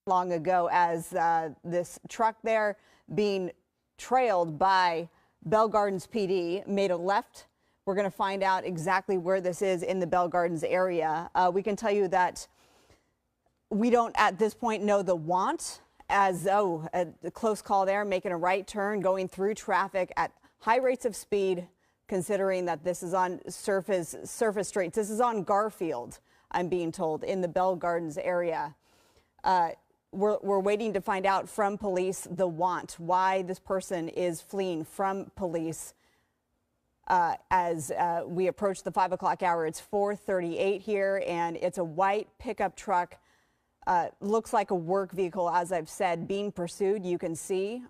long ago as this truck there being trailed by Bell Gardens PD made a left. We're going to find out exactly where this is in the Bell Gardens area. We can tell you that we don't at this point know the want, as a close call there, making a right turn, going through traffic at high rates of speed, considering that this is on surface streets. This is on Garfield, I'm being told, in the Bell Gardens area. We're waiting to find out from police the want, why this person is fleeing from police as we approach the 5 o'clock hour. It's 4:38 here, and it's a white pickup truck. Looks like a work vehicle, as I've said, being pursued. You can see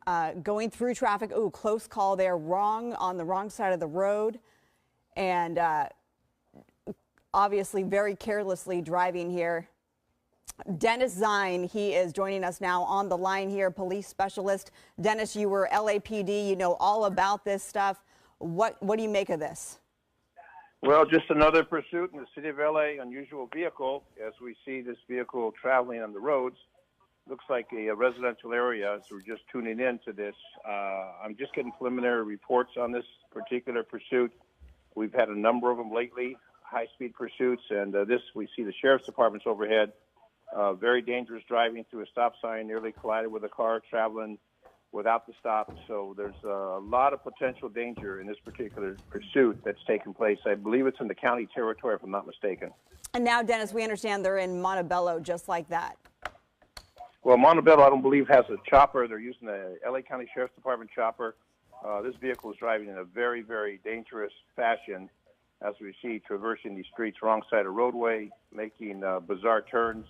going through traffic. Ooh, close call there, on the wrong side of the road. And obviously very carelessly driving here. Dennis Zine, he is joining us now on the line here, police specialist. Dennis, you were LAPD, you know all about this stuff. What do you make of this? Well, just another pursuit in the city of LA, unusual vehicle. As we see this vehicle traveling on the roads, looks like a residential area as we're just tuning in to this. I'm just getting preliminary reports on this particular pursuit. We've had a number of them lately, high-speed pursuits, and this, we see the sheriff's department's overhead. Very dangerous driving through a stop sign, nearly collided with a car traveling without the stop. So there's a lot of potential danger in this particular pursuit that's taken place. I believe it's in the county territory, if I'm not mistaken. And now, Dennis, we understand they're in Montebello just like that. Well, Montebello, I don't believe, has a chopper. They're using the LA County Sheriff's Department chopper. This vehicle is driving in a very, very dangerous fashion, as we see traversing these streets, wrong side of roadway, making bizarre turns.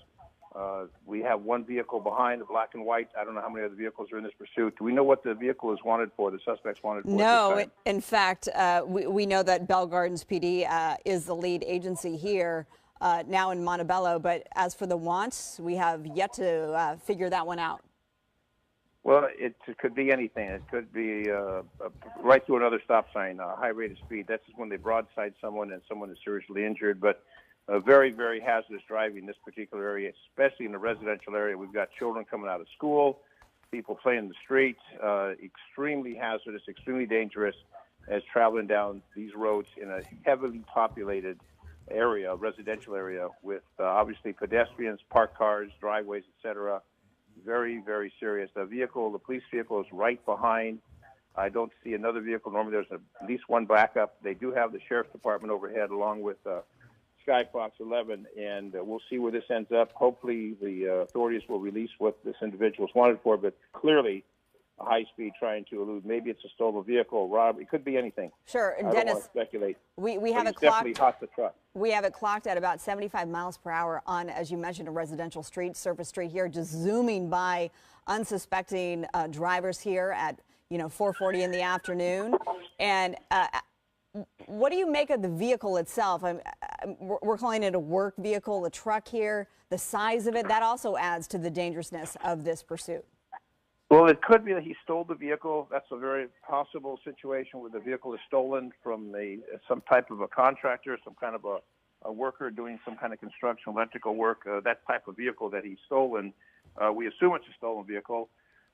We have one vehicle behind, the black and white. I don't know how many other vehicles are in this pursuit. Do we know what the vehicle is wanted for, the suspect's wanted for? No, in fact, we know that Bell Gardens PD is the lead agency here now in Montebello. But as for the wants, we have yet to figure that one out. Well, it could be anything. It could be right through another stop sign, high rate of speed. That's when they broadside someone and someone is seriously injured. But very, very hazardous driving in this particular area, especially in the residential area. We've got children coming out of school, people playing in the streets, extremely hazardous, extremely dangerous as traveling down these roads in a heavily populated area, residential area, with obviously pedestrians, parked cars, driveways, etc. Very, very serious. The police vehicle is right behind. I don't see another vehicle. Normally there's at least one backup. They do have the sheriff's department overhead along with Skyfox 11, and we'll see where this ends up. Hopefully the authorities will release what this individual is wanted for, but clearly a high speed trying to elude. Maybe it's a stolen vehicle, rob. It could be anything. Sure, I don't want to speculate. We have it clocked. Definitely hot the truck. We have it clocked at about 75 miles per hour on, as you mentioned, a residential street, surface street here, just zooming by unsuspecting drivers here at 4:40 in the afternoon. And what do you make of the vehicle itself? We're calling it a work vehicle, a truck here. The size of it, that also adds to the dangerousness of this pursuit. Well, it could be that he stole the vehicle. That's a very possible situation where the vehicle is stolen from some type of a contractor, some kind of a worker doing some kind of construction, electrical work, that type of vehicle that he's stolen. We assume it's a stolen vehicle,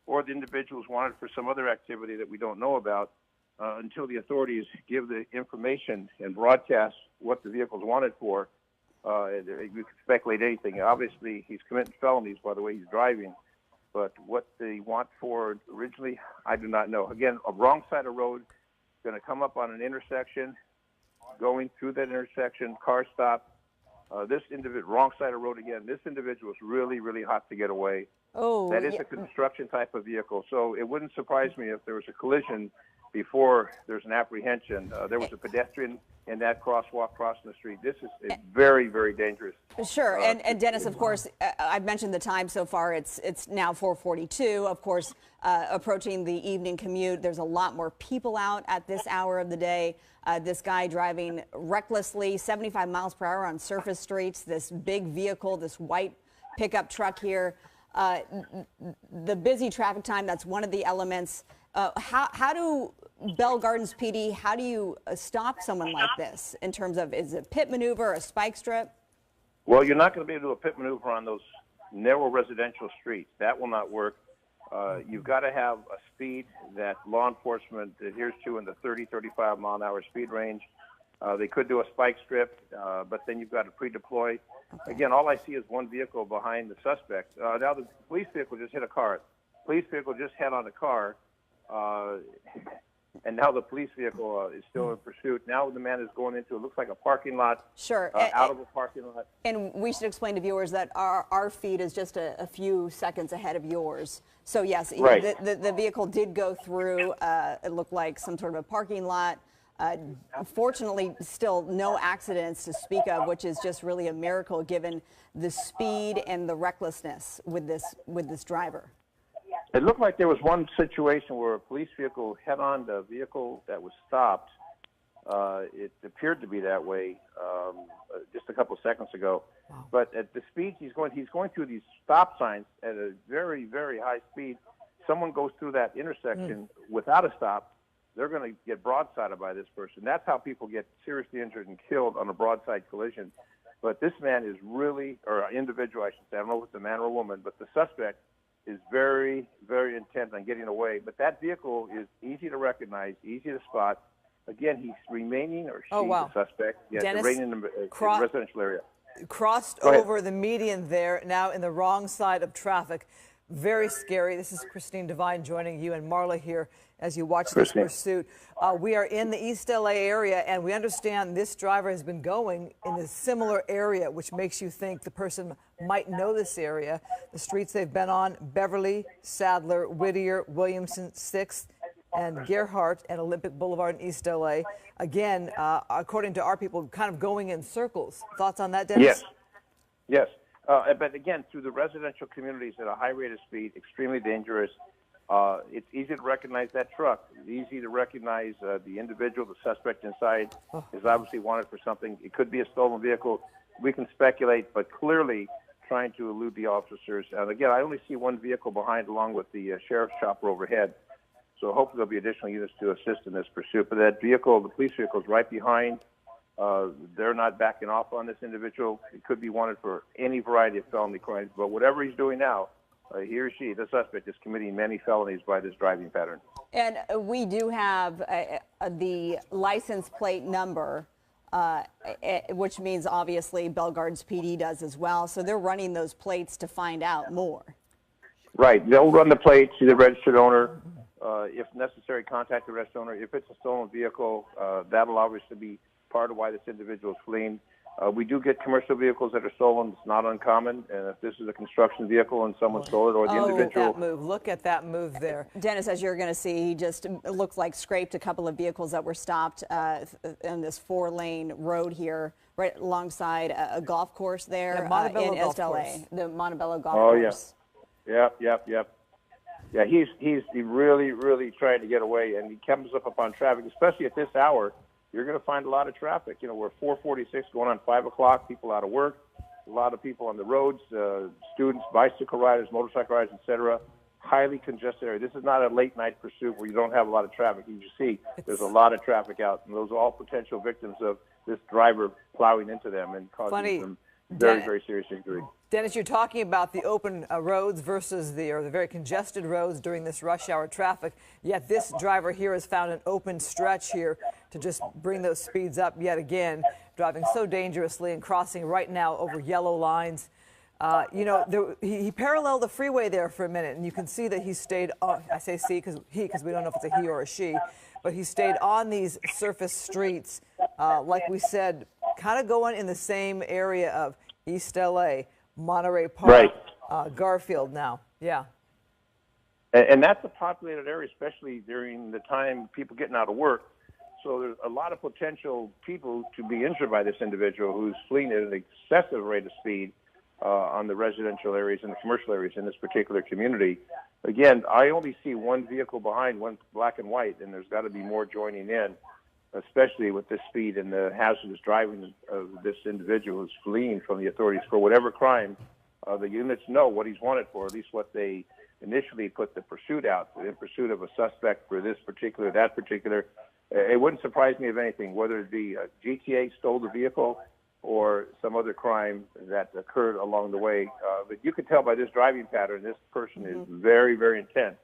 or the individual is wanted for some other activity that we don't know about. Until the authorities give the information and broadcast what the vehicle is wanted for, you can speculate anything. Obviously, he's committing felonies by the way he's driving, but what they want for originally, I do not know. Again, a wrong side of road, going to come up on an intersection, going through that intersection, car stop. This individual, wrong side of road again. This individual is really, really hot to get away. Oh, that is a construction type of vehicle, so it wouldn't surprise me if there was a collision before there's an apprehension. There was a pedestrian in that crosswalk crossing the street. This is very, very dangerous. Sure, and Dennis, of course, I've mentioned the time so far. It's now 4:42. Of course, approaching the evening commute. There's a lot more people out at this hour of the day. This guy driving recklessly, 75 miles per hour on surface streets. This big vehicle, this white pickup truck here. The busy traffic time, that's one of the elements. How do Bell Gardens PD, how do you stop someone like this in terms of, is it a pit maneuver, a spike strip? Well, you're not going to be able to do a pit maneuver on those narrow residential streets. That will not work. You've got to have a speed that law enforcement adheres to in the 30, 35 mile an hour speed range. They could do a spike strip, but then you've got to pre-deploy. Again, all I see is one vehicle behind the suspect. Now the police vehicle just hit a car. Police vehicle just hit on a car, and now the police vehicle is still in pursuit. Now the man is going into, it looks like a parking lot. Sure. Out of a parking lot. And we should explain to viewers that our feed is just a few seconds ahead of yours. So yes, right. the vehicle did go through, it looked like some sort of a parking lot. Fortunately, still no accidents to speak of, which is just really a miracle given the speed and the recklessness with this driver. It looked like there was one situation where a police vehicle hit on the vehicle that was stopped. It appeared to be that way just a couple of seconds ago. Wow. But at the speed he's going through these stop signs at a very, very high speed. Someone goes through that intersection without a stop, they're going to get broadsided by this person. That's how people get seriously injured and killed on a broadside collision. But this man is really, or individual I should say, I don't know if it's a man or a woman, but the suspect is very, very intent on getting away. But that vehicle is easy to recognize, easy to spot. Again, he's remaining, or she's the suspect. Yeah, Dennis, remaining in the residential area. Crossed over the median there, now in the wrong side of traffic. Very scary. This is Christine Devine joining you and Marla here as you watch this pursuit. We are in the East LA area, and we understand this driver has been going in a similar area, which makes you think the person might know this area. The streets they've been on: Beverly, Sadler, Whittier, Williamson, 6th, and Gerhardt and Olympic Boulevard in East LA. Again, according to our people, kind of going in circles. Thoughts on that, Dennis? Yes. Yes. But again, through the residential communities at a high rate of speed, extremely dangerous. It's easy to recognize that truck. It's easy to recognize the individual, the suspect inside is obviously wanted for something. It could be a stolen vehicle. We can speculate, but clearly trying to elude the officers. And again, I only see one vehicle behind along with the sheriff's chopper overhead. So hopefully there'll be additional units to assist in this pursuit. But that vehicle, the police vehicle, is right behind. They're not backing off on this individual. It could be wanted for any variety of felony crimes. But whatever he's doing now, he or she, the suspect, is committing many felonies by this driving pattern. And we do have the license plate number, which means obviously Bell Gardens PD does as well. So they're running those plates to find out more. Right. They'll run the plate, see the registered owner. If necessary, contact the registered owner. If it's a stolen vehicle, that'll obviously be part of why this individual is fleeing. We do get commercial vehicles that are stolen. It's not uncommon. And if this is a construction vehiil and someone stole it, or the individual. That move. Look at that move there. Dennis, as you're going to see, he just looked like scraped a couple of vehicles that were stopped in this 4-lane road here, right alongside a golf course there in East LA, the Montebello golf course. Yep. Yeah, he's really, really trying to get away, and he comes up upon traffic, especially at this hour. You're going to find a lot of traffic. You know, we're 4:46 going on 5 o'clock, people out of work, a lot of people on the roads, students, bicycle riders, motorcycle riders, etc. Highly congested area. This is not a late night pursuit where you don't have a lot of traffic. You see, there's a lot of traffic out, and those are all potential victims of this driver plowing into them and causing them very, very serious injury. Dennis, you're talking about the open roads versus the very congested roads during this rush hour traffic, yet this driver here has found an open stretch here to just bring those speeds up yet again, driving so dangerously and crossing right now over yellow lines. You know, he paralleled the freeway there for a minute, and you can see that he stayed on, I say see because we don't know if it's a he or a she, but he stayed on these surface streets, like we said, kind of going in the same area of East LA, Monterey Park, Garfield now. Yeah. And that's a populated area, especially during the time people getting out of work. So there's a lot of potential people to be injured by this individual who's fleeing at an excessive rate of speed on the residential areas and the commercial areas in this particular community. Again, I only see one vehicle behind, one black and white, and there's got to be more joining in, especially with this speed and the hazardous driving of this individual who's fleeing from the authorities for whatever crime. The units know what he's wanted for, at least what they initially put the pursuit out, in pursuit of a suspect for this particular, that particular. It wouldn't surprise me, if anything, whether it be GTA stole the vehicle or some other crime that occurred along the way. But you can tell by this driving pattern, this person is very, very intent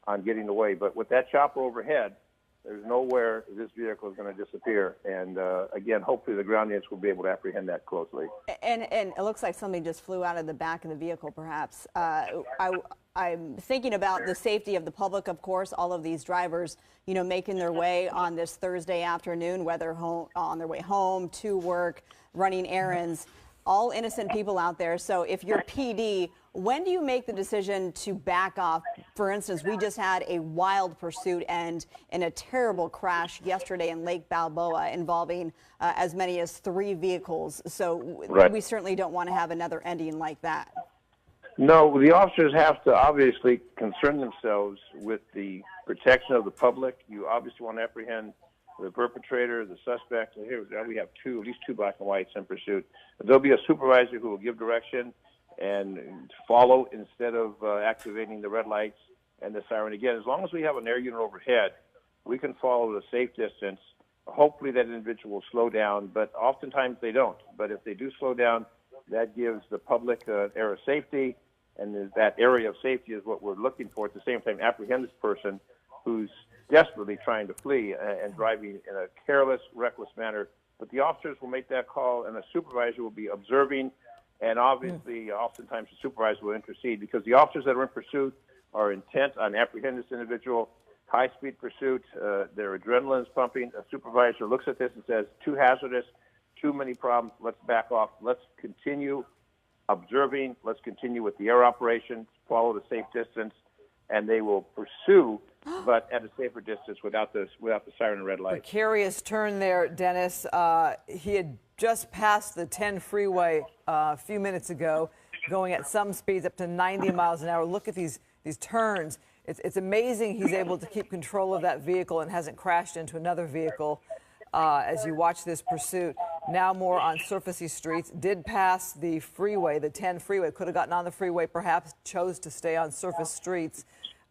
on getting away. But with that chopper overhead, there's nowhere this vehicle is going to disappear. And again, hopefully the ground agents will be able to apprehend that closely. And it looks like somebody just flew out of the back of the vehicle, perhaps. I'm thinking about the safety of the public, of course, all of these drivers, you know, making their way on this Thursday afternoon, whether on their way home, to work, running errands, all innocent people out there. So if you're PD, when do you make the decision to back off? For instance, we just had a wild pursuit end in a terrible crash yesterday in Lake Balboa involving as many as 3 vehicles. So we certainly don't want to have another ending like that. No, the officers have to obviously concern themselves with the protection of the public. You obviously want to apprehend the perpetrator, the suspect. And here we have at least two black and whites in pursuit. There'll be a supervisor who will give direction and follow instead of activating the red lights and the siren. Again, as long as we have an air unit overhead, we can follow at a safe distance. Hopefully that individual will slow down, but oftentimes they don't. But if they do slow down, that gives the public an air of safety, and that area of safety is what we're looking for. At the same time, apprehend this person who's desperately trying to flee and driving in a careless, reckless manner. But the officers will make that call, and the supervisor will be observing, and obviously, oftentimes the supervisor will intercede, because the officers that are in pursuit are intent on apprehending this individual. High-speed pursuit, their adrenaline is pumping. A supervisor looks at this and says, too hazardous, too many problems, let's back off. Let's continue observing. Let's continue with the air operation, follow the safe distance, and they will pursue, but at a safer distance without the siren and red light. Precarious turn there, Dennis. He had just passed the 10 freeway a few minutes ago, going at some speeds up to 90 miles an hour. Look at these turns. It's amazing he's able to keep control of that vehicle and hasn't crashed into another vehicle as you watch this pursuit. Now more on surfacey streets. Did pass the freeway, the 10 freeway. Could have gotten on the freeway, perhaps chose to stay on surface streets.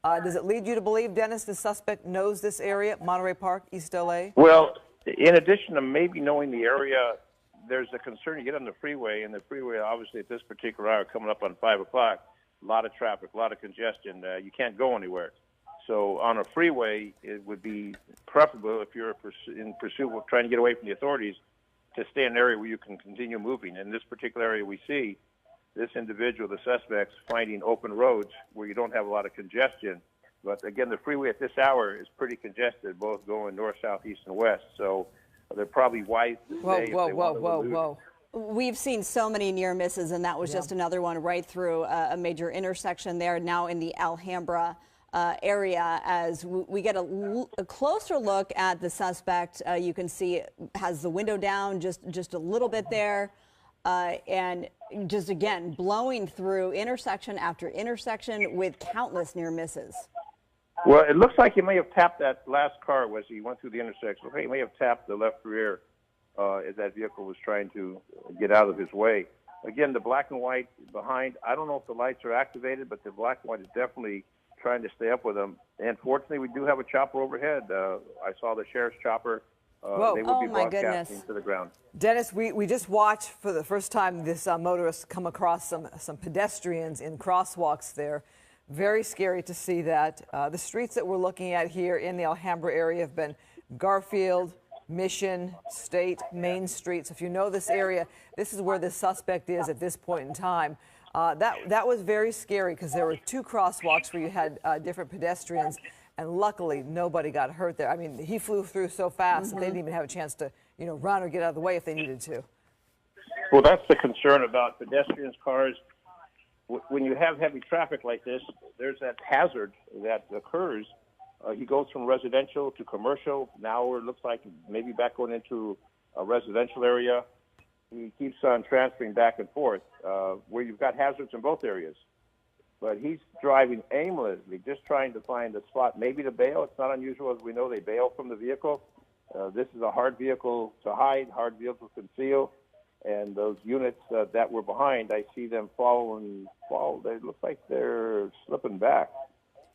Does it lead you to believe, Dennis, the suspect knows this area, Monterey Park, East L.A.? Well, in addition to maybe knowing the area, there's a concern. You get on the freeway, and the freeway, obviously, at this particular hour, coming up on 5 o'clock, a lot of traffic, a lot of congestion. You can't go anywhere. So on a freeway, it would be preferable, if you're in pursuit of trying to get away from the authorities, to stay in an area where you can continue moving. In this particular area, we see this individual, the suspects, finding open roads where you don't have a lot of congestion. But again, the freeway at this hour is pretty congested, both going north, south, east, and west. So they're probably wise to stay. Whoa. We've seen so many near misses, and that was just another one right through a major intersection there, now in the Alhambra area. As we get a closer look at the suspect, you can see has the window down just a little bit there, and just again blowing through intersection after intersection with countless near misses. Well, it looks like he may have tapped that last car as he went through the intersection. He may have tapped the left rear as that vehicle was trying to get out of his way. Again, the black and white behind, I don't know if the lights are activated, but the black and white is definitely trying to stay up with them. And fortunately, we do have a chopper overhead. I saw the sheriff's chopper. They will be broadcasting to the ground. Dennis, we just watched for the first time this motorist come across some pedestrians in crosswalks there. Very scary to see that. The streets that we're looking at here in the Alhambra area have been Garfield, Mission, State, Main Streets. If you know this area, this is where the suspect is at this point in time. That was very scary because there were 2 crosswalks where you had different pedestrians, and luckily nobody got hurt there. I mean, he flew through so fast that they didn't even have a chance to, run or get out of the way if they needed to. Well, that's the concern about pedestrians, cars. When you have heavy traffic like this, there's that hazard that occurs. He goes from residential to commercial. Now it looks like maybe back going into a residential area. He keeps on transferring back and forth where you've got hazards in both areas. But he's driving aimlessly, just trying to find a spot, maybe to bail. It's not unusual, as we know, they bail from the vehicle. This is a hard vehicle to hide, hard vehicle to conceal. And those units that were behind, I see them fall. They look like they're slipping back.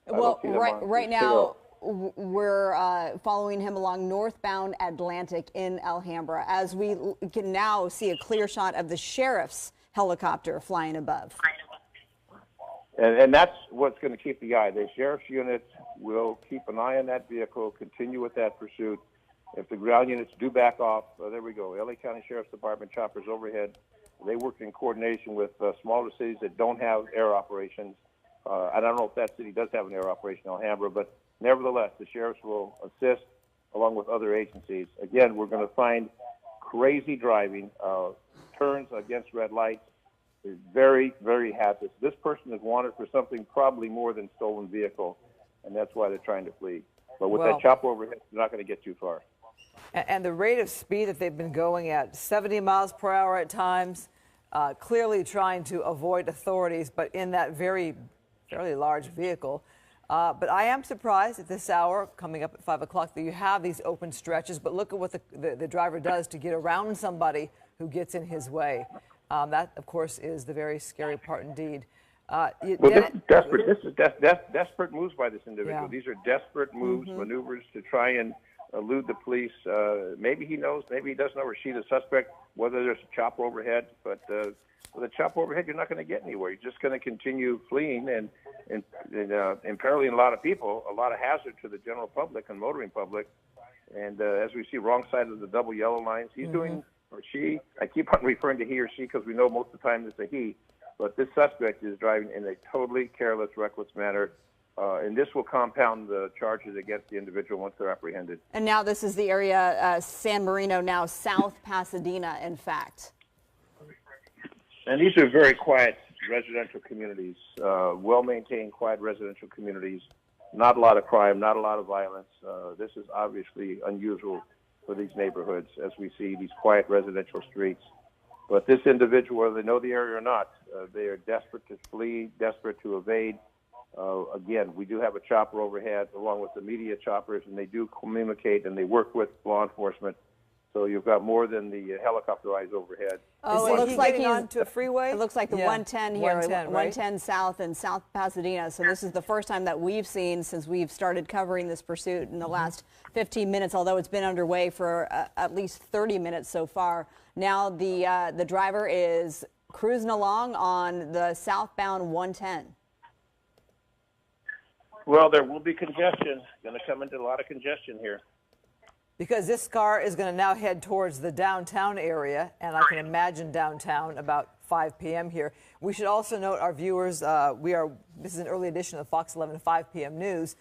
Well, right now, we're following him along northbound Atlantic in Alhambra as we can now see a clear shot of the sheriff's helicopter flying above. And that's what's going to keep the eye. The sheriff's units will keep an eye on that vehicle, continue with that pursuit. If the ground units do back off, there we go. LA County Sheriff's Department choppers overhead. They work in coordination with smaller cities that don't have air operations. I don't know if that city does have an air operation in Alhambra, but nevertheless, the sheriffs will assist along with other agencies. Again, we're going to find crazy driving, turns against red lights. Is very, very hazardous. This person is wanted for something probably more than stolen vehicle, and that's why they're trying to flee. But with that chopper overhead, they're not going to get too far. And the rate of speed that they've been going at, 70 miles per hour at times, clearly trying to avoid authorities, but in that fairly large vehicle. But I am surprised at this hour, coming up at 5 o'clock, that you have these open stretches. But look at what the driver does to get around somebody who gets in his way. That, of course, is the very scary part indeed. This is desperate. This is desperate moves by this individual. Yeah. These are desperate moves, maneuvers to try and elude the police. Maybe he knows, maybe he doesn't know, or she's a suspect, whether there's a chopper overhead. But with a chopper overhead, you're not going to get anywhere. You're just going to continue fleeing and imperiling a lot of people, a lot of hazard to the general public and motoring public. And as we see, wrong side of the double yellow lines, he's doing, or she, I keep on referring to he or she because we know most of the time it's a he, but this suspect is driving in a totally careless, reckless manner, and this will compound the charges against the individual once they're apprehended. And now this is the area, San Marino, now South Pasadena, in fact. And these are very quiet residential communities, well-maintained, quiet residential communities, not a lot of crime, not a lot of violence. This is obviously unusual for these neighborhoods as we see these quiet residential streets. But this individual, whether they know the area or not, they are desperate to flee, desperate to evade. Again, we do have a chopper overhead along with the media choppers, and they do communicate and they work with law enforcement. So you've got more than the helicopter eyes overhead. Oh, it looks like he's onto a freeway? It looks like the 110 here, 110, right? 110 South in South Pasadena. So this is the first time that we've seen since we've started covering this pursuit in the last 15 minutes, although it's been underway for at least 30 minutes so far. Now the driver is cruising along on the southbound 110. Well, there will be congestion. Going to come into a lot of congestion here. Because this car is going to now head towards the downtown area, and I can imagine downtown about 5 p.m. here. We should also note, our viewers, this is an early edition of Fox 11 5 p.m. news.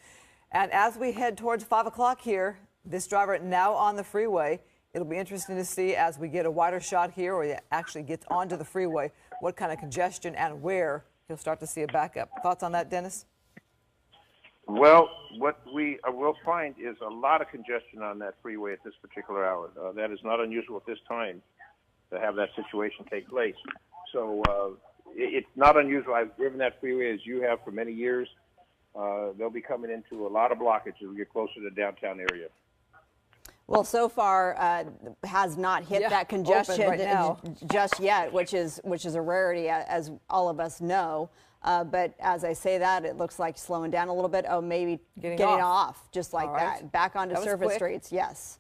And as we head towards 5 o'clock here, this driver now on the freeway, it'll be interesting to see as we get a wider shot here, or he actually gets onto the freeway, what kind of congestion and where he'll start to see a backup. Thoughts on that, Dennis? Well, what we will find is a lot of congestion on that freeway at this particular hour. That is not unusual at this time to have that situation take place. So it's not unusual. I've driven that freeway as you have for many years. They'll be coming into a lot of blockage as we get closer to the downtown area. Well, so far has not hit that congestion right now. just yet, which is a rarity, as all of us know. But as I say that, it looks like slowing down a little bit. Oh, maybe getting off just like that. Back onto surface streets, yes.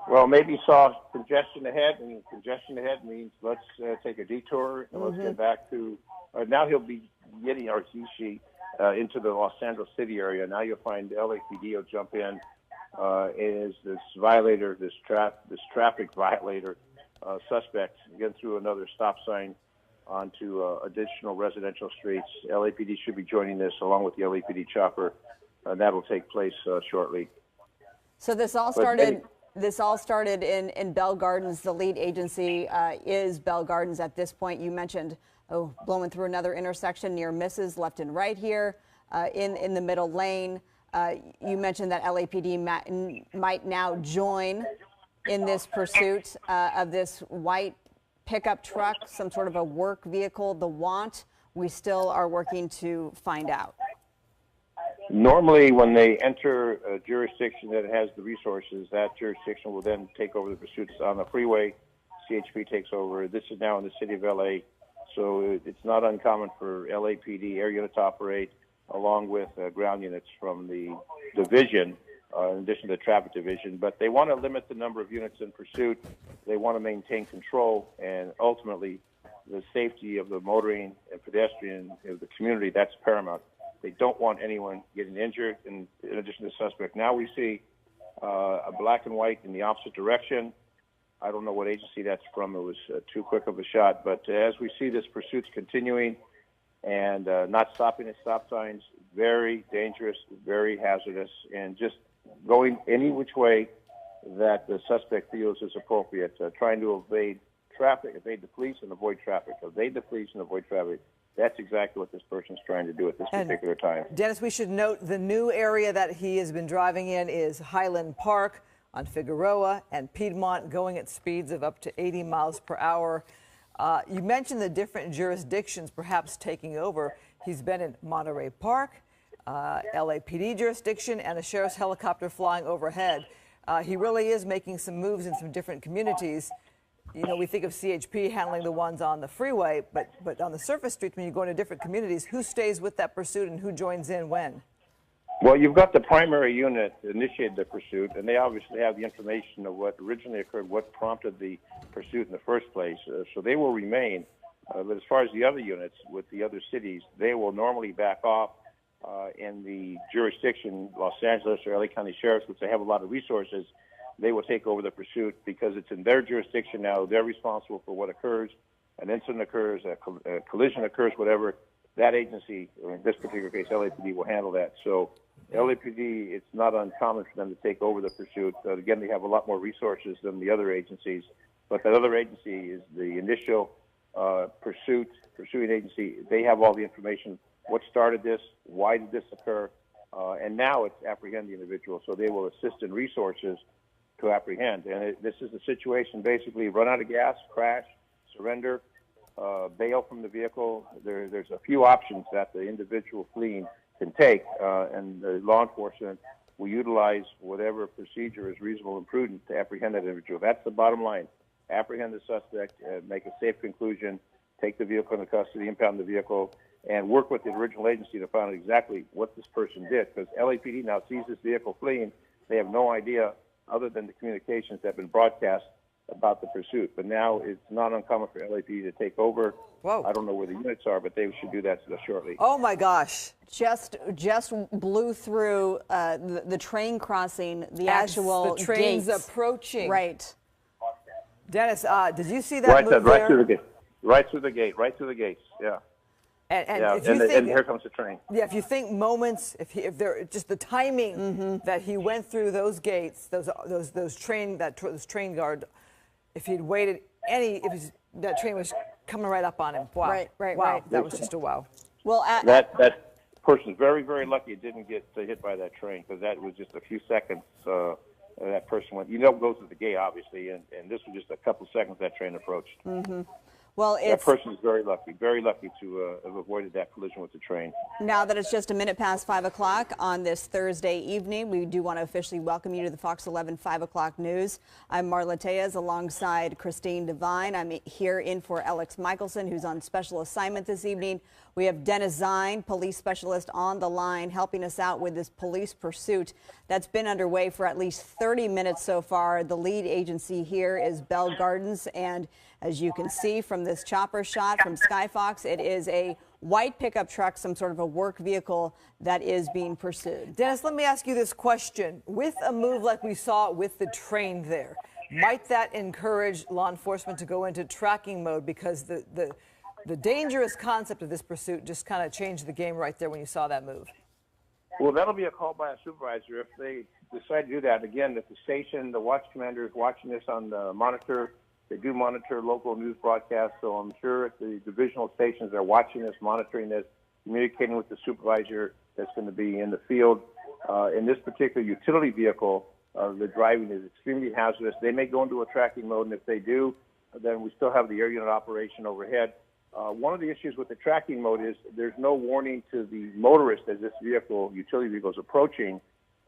Well, maybe you saw congestion ahead, and congestion ahead means let's take a detour and let's get back to. Now he'll be getting, or she, into the Los Angeles City area. Now you'll find LAPD will jump in. Is this violator, this traffic violator suspect get through another stop sign onto additional residential streets. LAPD should be joining this along with the LAPD chopper. That will take place shortly. So this all started in Bell Gardens. The lead agency is Bell Gardens at this point. You mentioned blowing through another intersection near misses left and right here in the middle lane. You mentioned that LAPD might now join in this pursuit of this white pickup truck, some sort of a work vehicle, the want. We still are working to find out. Normally, when they enter a jurisdiction that has the resources, that jurisdiction will then take over the pursuits on the freeway. CHP takes over. This is now in the city of LA, so it's not uncommon for LAPD air units to operate along with ground units from the division, in addition to the traffic division. But they want to limit the number of units in pursuit. They want to maintain control, and ultimately the safety of the motoring and pedestrian of the community, that's paramount. They don't want anyone getting injured. In addition to the suspect, now we see a black and white in the opposite direction. I don't know what agency that's from. It was too quick of a shot. But as we see this pursuit's continuing and not stopping at stop signs, very dangerous, very hazardous, and just going any which way that the suspect feels is appropriate, trying to evade traffic, evade the police and avoid traffic, evade the police and avoid traffic. That's exactly what this person's trying to do at this particular time. Dennis, we should note the new area that he has been driving in is Highland Park on Figueroa and Piedmont, going at speeds of up to 80 miles per hour. You mentioned the different jurisdictions perhaps taking over. He's been in Monterey Park, LAPD jurisdiction, and a sheriff's helicopter flying overhead. He really is making some moves in some different communities. You know, we think of CHP handling the ones on the freeway, but on the surface streets, when you go into different communities, who stays with that pursuit and who joins in when? Well, you've got the primary unit that initiated the pursuit, and they obviously have the information of what originally occurred, what prompted the pursuit in the first place. So they will remain. But as far as the other units with the other cities, they will normally back off in the jurisdiction, Los Angeles or LA County Sheriffs, which they have a lot of resources. They will take over the pursuit because it's in their jurisdiction now. They're responsible for what occurs. An incident occurs, a collision occurs, whatever. That agency, in this particular case, LAPD, will handle that. So LAPD, it's not uncommon for them to take over the pursuit. Again, they have a lot more resources than the other agencies. But that other agency is the initial pursuing agency. They have all the information. What started this? Why did this occur? And now it's apprehend the individual. So they will assist in resources to apprehend. And this is a situation, basically, run out of gas, crash, surrender, bail from the vehicle. There's a few options that the individual fleeing can take, and the law enforcement will utilize whatever procedure is reasonable and prudent to apprehend that individual. That's the bottom line. Apprehend the suspect, make a safe conclusion, take the vehicle into custody, impound the vehicle, and work with the original agency to find out exactly what this person did. Because LAPD now sees this vehicle fleeing. They have no idea, other than the communications that have been broadcast about the pursuit. But now it's not uncommon for LAPD to take over. Whoa. I don't know where the units are, but they should do that shortly. Oh, my gosh. Just blew through the train crossing, the As actual the train's gates. approaching. Right. Dennis, did you see that move right there? through the gate. Right through the gates, yeah. And Yeah, if you and think, here comes the train. yeah, if you think moments, if there just the timing that he went through those gates, those train guard, if he'd waited that train was coming right up on him. Wow, wow, that was just a wow. Well, That person's very, very lucky it didn't get hit by that train, because that was just a few seconds. That person went. Goes to the gate, obviously, and this was just a couple seconds that train approached. well, That person is very lucky to have avoided that collision with the train. now that it's just a minute past 5 o'clock on this Thursday evening, we do want to officially welcome you to the Fox 11 5 o'clock news. I'm Marla Tejas alongside Christine Devine. I'm here in for Alex Michelson, who's on special assignment this evening. We have Dennis Zine, police specialist, on the line helping us out with this police pursuit that's been underway for at least 30 minutes so far. The lead agency here is Bell Gardens, and as you can see from this chopper shot from Skyfox, it is a white pickup truck, some sort of a work vehicle that is being pursued. Dennis, let me ask you this question. With a move like we saw with the train there, might that encourage law enforcement to go into tracking mode? Because the dangerous concept of this pursuit just kind of changed the game right there when you saw that move. Well, that'll be a call by a supervisor if they decide to do that. Again, if the station, the watch commander is watching this on the monitor, they do monitor local news broadcasts, so I'm sure if the divisional stations are watching this, monitoring this, communicating with the supervisor that's going to be in the field. In this particular utility vehicle, the driving is extremely hazardous. They may go into a tracking mode, and if they do, then we still have the air unit operation overhead. One of the issues with the tracking mode is there's no warning to the motorist as this utility vehicle, is approaching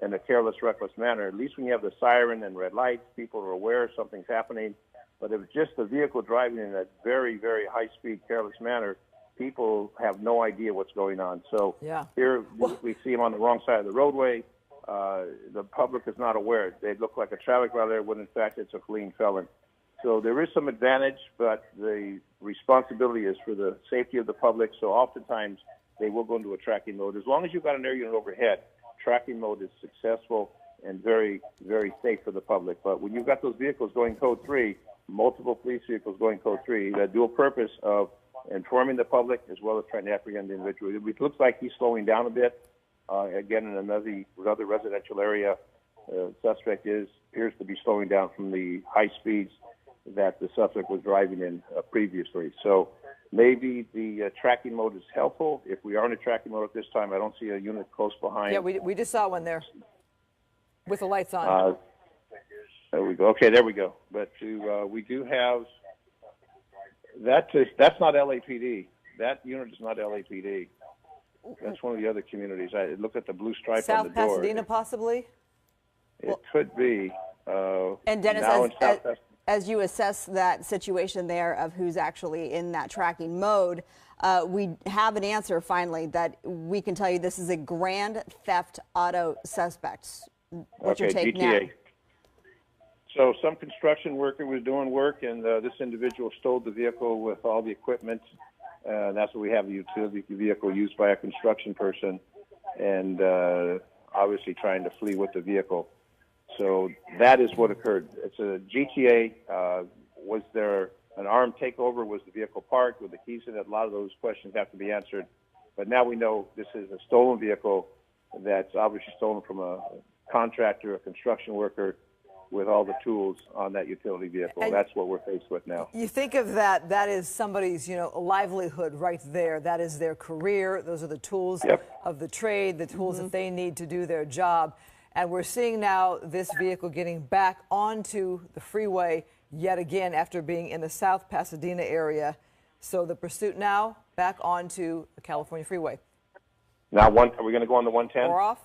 in a careless, reckless manner. At least when you have the siren and red lights, people are aware something's happening. But if it's just the vehicle driving in a very, very high-speed, careless manner, people have no idea what's going on. So Yeah. here we see him on the wrong side of the roadway. The public is not aware. They look like a traffic violator when in fact it's a fleeing felon. So there is some advantage, but the responsibility is for the safety of the public. So oftentimes they will go into a tracking mode. As long as you've got an air unit overhead, tracking mode is successful and very, very safe for the public. But when you've got those vehicles going code 3, multiple police vehicles going code 3, the dual purpose of informing the public as well as trying to apprehend the individual. It looks like he's slowing down a bit. Again, in another residential area, suspect appears to be slowing down from the high speeds that the suspect was driving in previously. So maybe the tracking mode is helpful. If we are in a tracking mode at this time, I don't see a unit close behind. Yeah, we just saw one there with the lights on. There we go. Okay, there we go. But we do have that. That's not LAPD. That unit is not LAPD. That's one of the other communities. I looked at the blue stripe South on the door. Pasadena, possibly? It could be. And Dennis, as you assess that situation there of who's actually in that tracking mode, we have an answer finally that we can tell you this is a grand theft auto suspect. What's your take GTA. now? So some construction worker was doing work, and this individual stole the vehicle with all the equipment. That's what we have, a utility vehicle used by a construction person, and obviously trying to flee with the vehicle. So that is what occurred. It's a GTA. Was there an armed takeover? Was the vehicle parked? Were the keys in it? A lot of those questions have to be answered. But now we know this is a stolen vehicle that's obviously stolen from a contractor, a construction worker, with all the tools on that utility vehicle. And that's what we're faced with now. You think of that is somebody's, livelihood right there. That is their career. Those are the tools of the trade, the tools that they need to do their job. And we're seeing now this vehicle getting back onto the freeway yet again after being in the South Pasadena area. So the pursuit now back onto the California freeway. Now, are we going to go on the 110? Or off?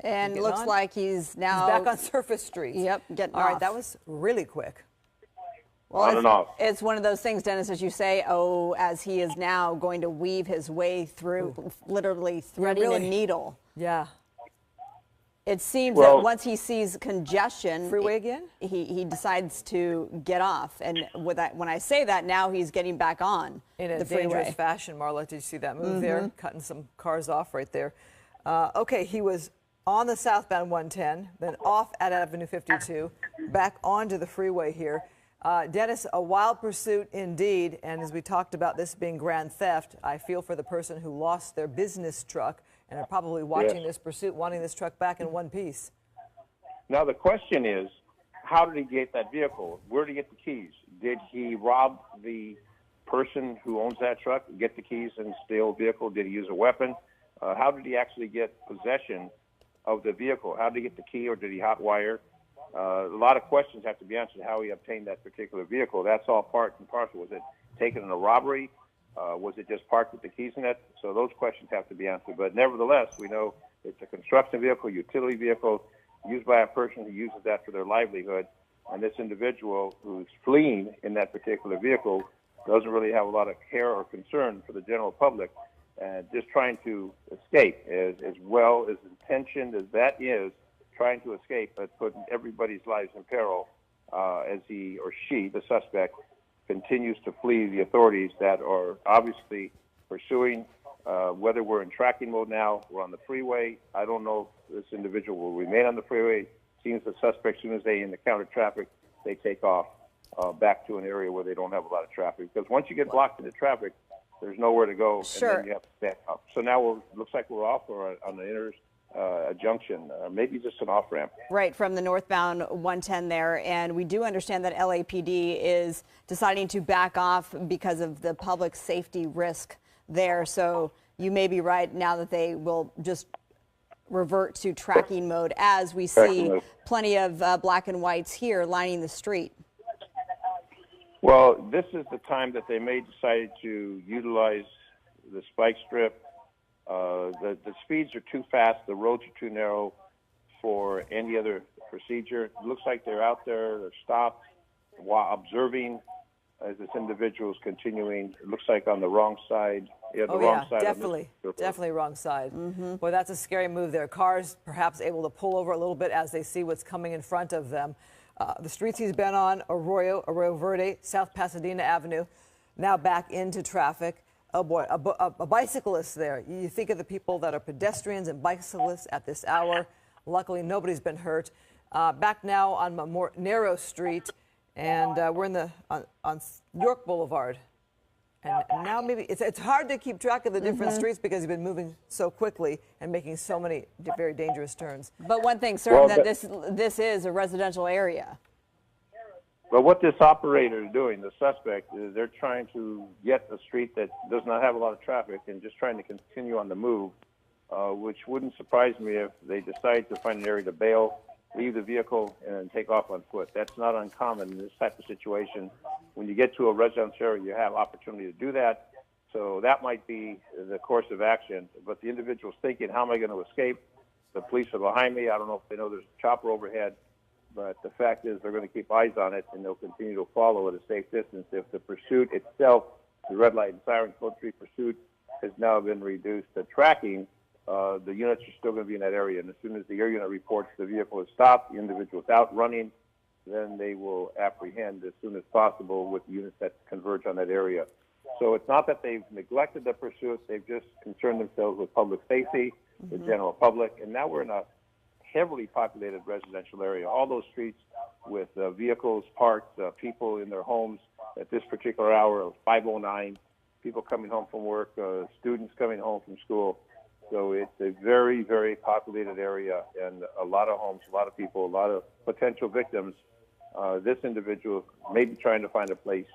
And it looks like he's now back on Surface Street. Yep, getting off. off. All right, that was really quick. Well, on and off. It's one of those things, Dennis, as you say, as he is now going to weave his way through, literally threading a needle. Yeah. It seems that once he sees congestion, freeway again, he decides to get off. And when I say that, now he's getting back on in a the dangerous freeway. fashion. Marla, did you see that move there? Cutting some cars off right there. Okay, he was on the southbound 110, then off at Avenue 52, back onto the freeway here. Dennis, a wild pursuit indeed. And as we talked about this being grand theft, I feel for the person who lost their business truck and are probably watching this pursuit, wanting this truck back in one piece. Now, the question is, how did he get that vehicle? Where did he get the keys? Did he rob the person who owns that truck, get the keys and steal the vehicle? Did he use a weapon? How did he actually get possession of the vehicle? How did he get the key, or did he hotwire? A lot of questions have to be answered how he obtained that particular vehicle. That's all part and parcel. Was it taken in a robbery? Was it just parked with the keys in it? So those questions have to be answered. But nevertheless, we know it's a construction vehicle, utility vehicle, used by a person who uses that for their livelihood. And this individual who's fleeing in that particular vehicle doesn't really have a lot of care or concern for the general public, and just trying to escape, as well as intentioned as that is, trying to escape, but putting everybody's lives in peril as he or she, the suspect, continues to flee the authorities that are obviously pursuing. Whether we're in tracking mode now, we're on the freeway. I don't know if this individual will remain on the freeway. Seems the suspect, as soon as they encounter traffic, they take off back to an area where they don't have a lot of traffic. Because once you get blocked into traffic, there's nowhere to go, Sure. and then you have to back up. So now looks like we're off or on the a junction, maybe just an off-ramp. Right, from the northbound 110 there. And we do understand that LAPD is deciding to back off because of the public safety risk there. So you may be right now that they will just revert to tracking mode as we see plenty of black and whites here lining the street. Well, this is the time that they may decide to utilize the spike strip. The speeds are too fast. The roads are too narrow for any other procedure. It looks like they're out there. They're stopped while observing as this individual is continuing. It looks like on the wrong side Yeah, the Oh, wrong yeah, side. definitely, definitely wrong side. Boy, that's a scary move there. Cars perhaps able to pull over a little bit as they see what's coming in front of them. The streets he's been on, Arroyo Verde, South Pasadena Avenue, now back into traffic. Oh boy, a bicyclist there. You think of the people that are pedestrians and bicyclists at this hour. Luckily, nobody's been hurt. Back now on a more narrow street, and we're on York Boulevard. And now maybe it's hard to keep track of the different streets because you've been moving so quickly and making so many very dangerous turns. But one thing certain, that this is a residential area. But what this operator is doing, the suspect, is they're trying to get a street that does not have a lot of traffic and just trying to continue on the move, which wouldn't surprise me if they decide to find an area to bail, leave the vehicle, and take off on foot. That's not uncommon in this type of situation. When you get to a residential area, you have opportunity to do that. So that might be the course of action. But the individual's thinking, how am I going to escape? The police are behind me. I don't know if they know there's a chopper overhead. But the fact is they're going to keep eyes on it, and they'll continue to follow at a safe distance. If the pursuit itself, the red light and siren code 3 pursuit, has now been reduced to tracking, the units are still going to be in that area. And as soon as the air unit reports the vehicle has stopped, the individual is out running, then they will apprehend as soon as possible with the units that converge on that area. So it's not that they've neglected the pursuit. They've just concerned themselves with public safety, the general public. And now we're in a heavily populated residential area. All those streets with vehicles parked, people in their homes at this particular hour of 5:09, people coming home from work, students coming home from school. So it's a very, very populated area, and a lot of homes, a lot of people, a lot of potential victims. This individual may be trying to find a place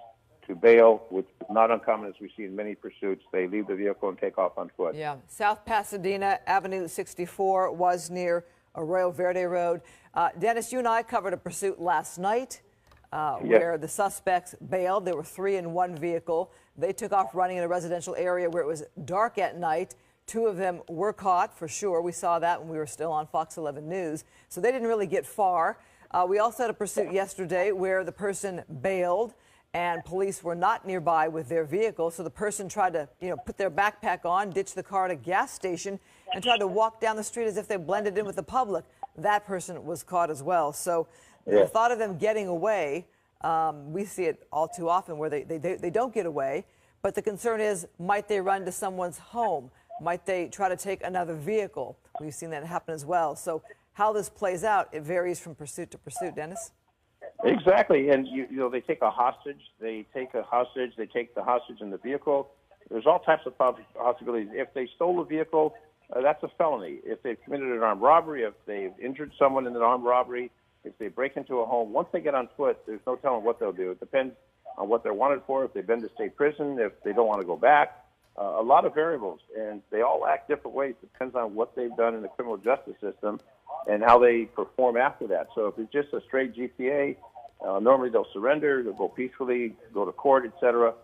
to bail, which is not uncommon as we see in many pursuits. They leave the vehicle and take off on foot. Yeah, South Pasadena Avenue 64 was near Arroyo Verde Road. Dennis, you and I covered a pursuit last night where the suspects bailed. There were 3 in one vehicle. They took off running in a residential area where it was dark at night. 2 of them were caught for sure. We saw that when we were still on Fox 11 News. So they didn't really get far. We also had a pursuit yesterday where the person bailed and police were not nearby with their vehicle. So the person tried to, put their backpack on, ditch the car at a gas station, and tried to walk down the street as if they blended in with the public. That person was caught as well. So the thought of them getting away, we see it all too often where they don't get away. But the concern is, might they run to someone's home? Might they try to take another vehicle? We've seen that happen as well. So how this plays out, it varies from pursuit to pursuit. Dennis? Exactly. And, they take a hostage. They take the hostage in the vehicle. There's all types of possibilities. If they stole a vehicle, that's a felony. If they've committed an armed robbery, if they've injured someone in an armed robbery, if they break into a home, once they get on foot, there's no telling what they'll do. It depends on what they're wanted for, if they've been to state prison, if they don't want to go back. A lot of variables, and they all act different ways. It depends on what they've done in the criminal justice system and how they perform after that. So if it's just a straight GTA, normally they'll surrender, they'll go peacefully, go to court, etc.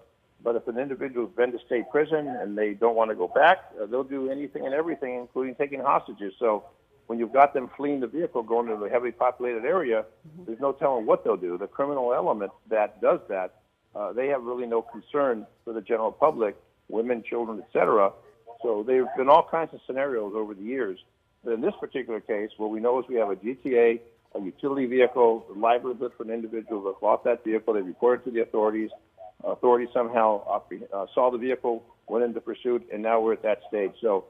But if an individual's been to state prison and they don't want to go back, they'll do anything and everything, including taking hostages. So when you've got them fleeing the vehicle, going to a heavily populated area, there's no telling what they'll do. The criminal element that does that, they have really no concern for the general public, women, children, etc. So there have been all kinds of scenarios over the years. But in this particular case, what we know is we have a GTA, a utility vehicle, a livelihood for an individual that bought that vehicle. They reported to the authorities. Authorities somehow saw the vehicle, went into pursuit, and now we're at that stage. So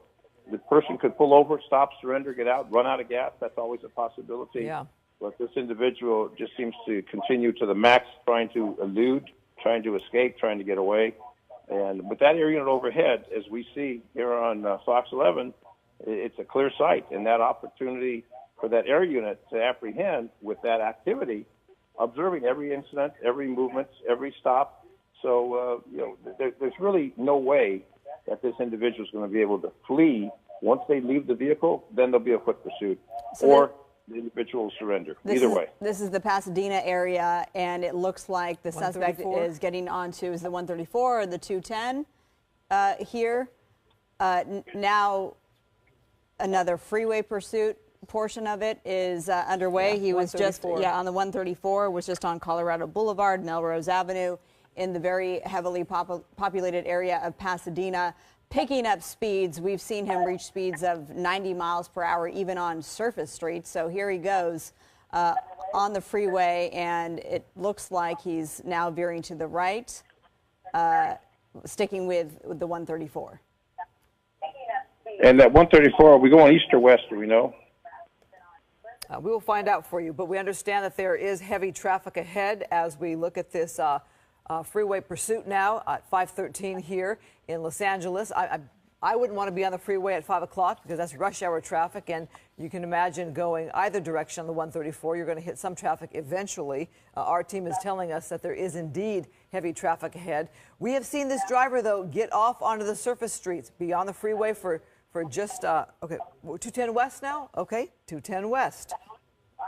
the person could pull over, stop, surrender, get out, run out of gas. That's always a possibility. Yeah. But this individual just seems to continue to the max, trying to elude, trying to escape, trying to get away. And with that air unit overhead, as we see here on Fox 11, it's a clear sight. And that opportunity for that air unit to apprehend with that activity, observing every incident, every movement, every stop. So, there's really no way that this individual is going to be able to flee. Once they leave the vehicle, then there'll be a foot pursuit. Or the individual will surrender. Either way. This is the Pasadena area, and it looks like the suspect is getting onto the 134 or the 210 here. Now another freeway pursuit portion of it is underway. He was just on the 134, was just on Colorado Boulevard, Melrose Avenue, in the very heavily populated area of Pasadena. picking up speeds. We've seen him reach speeds of 90 miles per hour even on surface streets. So here he goes on the freeway, and it looks like he's now veering to the right, sticking with the 134. And that 134, are we going east or west, do we know? We will find out for you, but we understand that there is heavy traffic ahead as we look at this freeway pursuit now at 513 here in Los Angeles. I wouldn't want to be on the freeway at 5 o'clock because that's rush hour traffic, and you can imagine going either direction on the 134. You're going to hit some traffic eventually. Our team is telling us that there is indeed heavy traffic ahead. We have seen this driver, though, get off onto the surface streets, be on the freeway for just, okay, 210 West now? Okay, 210 West.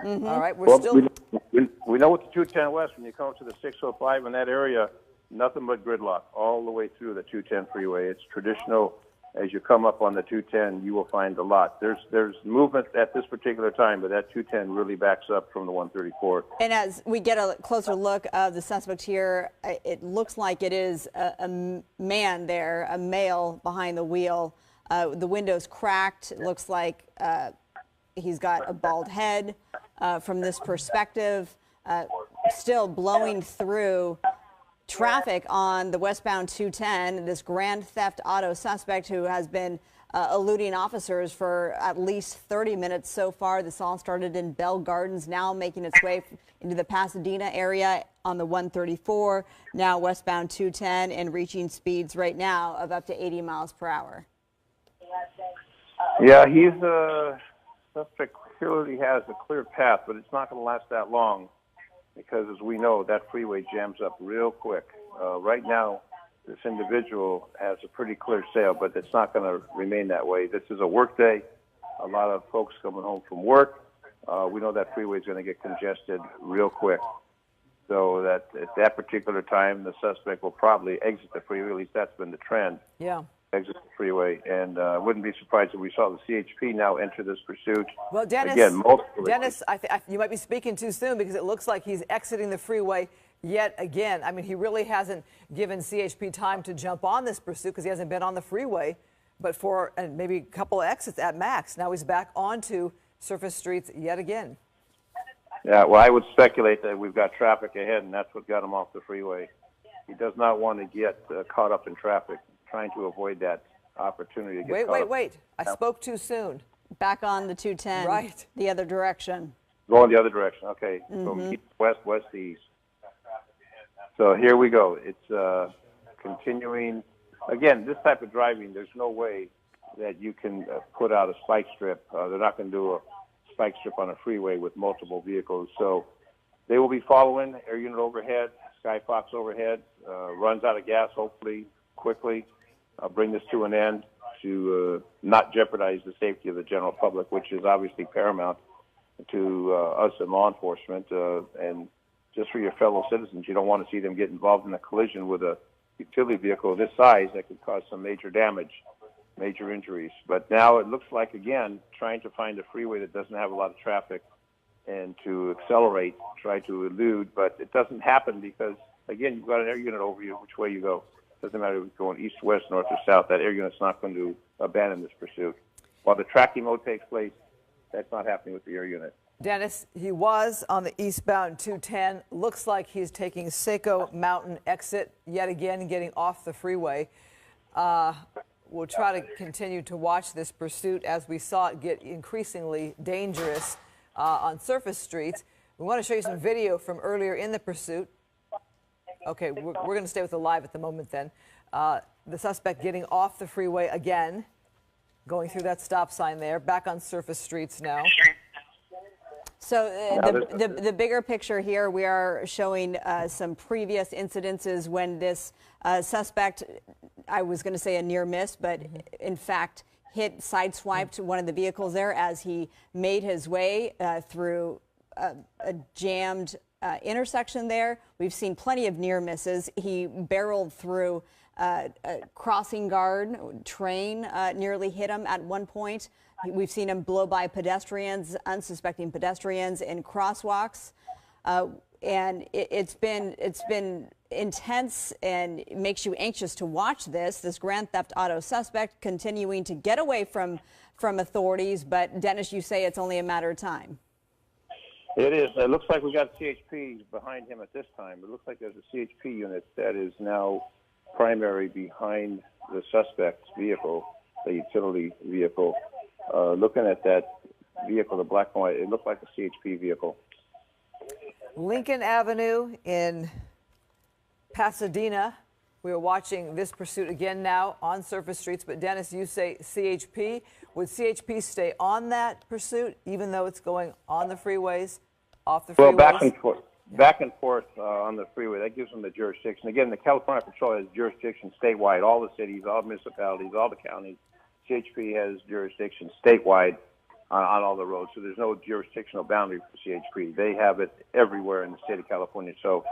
Mm-hmm. All right, We know with the 210 West, when you come to the 605 in that area, nothing but gridlock all the way through the 210 freeway. It's traditional. As you come up on the 210, you will find a lot. There's movement at this particular time, but that 210 really backs up from the 134. And as we get a closer look of the suspect here, it looks like it is a man there, a male behind the wheel. The window's cracked. It looks like he's got a bald head from this perspective, still blowing through traffic on the westbound 210. This grand theft auto suspect who has been eluding officers for at least 30 minutes so far. This all started in Bell Gardens, now making its way into the Pasadena area on the 134, now westbound 210, and reaching speeds right now of up to 80 miles per hour. Yeah, he's a suspect. Clearly has a clear path, but it's not going to last that long because, as we know, that freeway jams up real quick. Right now, this individual has a pretty clear sail, but it's not going to remain that way. This is a work day. A lot of folks coming home from work. We know that freeway is going to get congested real quick. So that at that particular time, the suspect will probably exit the freeway. At least that's been the trend. Yeah. Exit the freeway, and wouldn't be surprised if we saw the CHP now enter this pursuit. Well, Dennis, again, Dennis, you might be speaking too soon because it looks like he's exiting the freeway yet again. I mean, he really hasn't given CHP time to jump on this pursuit because he hasn't been on the freeway, but for maybe a couple of exits at max. Now he's back onto surface streets yet again. Yeah, well, I would speculate that we've got traffic ahead, and that's what got him off the freeway. He does not want to get caught up in traffic, trying to avoid that opportunity to get caught up. Wait. I spoke too soon. Back on the 210. Right. The other direction. Going the other direction. Okay. From east to west to east. So here we go. It's continuing. Again, this type of driving, there's no way that you can put out a spike strip. They're not going to do a spike strip on a freeway with multiple vehicles. So they will be following air unit overhead, Skyfox overhead, runs out of gas, hopefully, quickly. Bring this to an end to not jeopardize the safety of the general public, which is obviously paramount to us in law enforcement. And just for your fellow citizens, you don't want to see them get involved in a collision with a utility vehicle of this size that could cause some major damage, major injuries. But now it looks like, again, trying to find a freeway that doesn't have a lot of traffic and to accelerate, try to elude. But it doesn't happen because, again, you've got an air unit over you which way you go. Doesn't matter if you're going east, west, north, or south. That air unit's not going to abandon this pursuit. While the tracking mode takes place, that's not happening with the air unit. Dennis, he was on the eastbound 210. Looks like he's taking Seco Mountain exit yet again, getting off the freeway. We'll try to continue to watch this pursuit as we saw it get increasingly dangerous on surface streets. We want to show you some video from earlier in the pursuit. Okay, we're going to stay with the live at the moment then. The suspect getting off the freeway again, going through that stop sign there, back on surface streets now. So the bigger picture here, we are showing some previous incidences when this suspect, I was going to say a near miss, but in fact sideswiped one of the vehicles there as he made his way through a jammed intersection there. We've seen plenty of near misses. He barreled through a crossing guard train, nearly hit him at one point. We've seen him blow by pedestrians, unsuspecting pedestrians in crosswalks, and it's been intense and makes you anxious to watch this grand theft auto suspect continuing to get away from authorities. But Dennis, you say it's only a matter of time. It is. It looks like we got CHP behind him at this time. It looks like there's a CHP unit that is now primary behind the suspect's vehicle, the utility vehicle. Looking at that vehicle, the black and white, it looked like a CHP vehicle. Lincoln Avenue in Pasadena. We are watching this pursuit again now on surface streets. But Dennis, you say CHP. Would CHP stay on that pursuit even though it's going on the freeways, off the freeways? Well, back and forth on the freeway. That gives them the jurisdiction. Again, the California Patrol has jurisdiction statewide. All the cities, all the municipalities, all the counties. CHP has jurisdiction statewide on all the roads. So there's no jurisdictional boundary for CHP. They have it everywhere in the state of California. So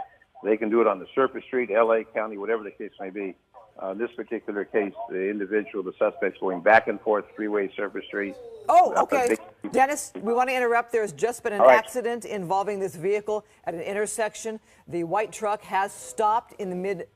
they can do it on the surface street, L.A. County, whatever the case may be. In this particular case, the individual, the suspect's going back and forth, freeway, surface street. Oh, okay. Dennis, we want to interrupt. There's just been an accident involving this vehicle at an intersection. The white truck has stopped in the middle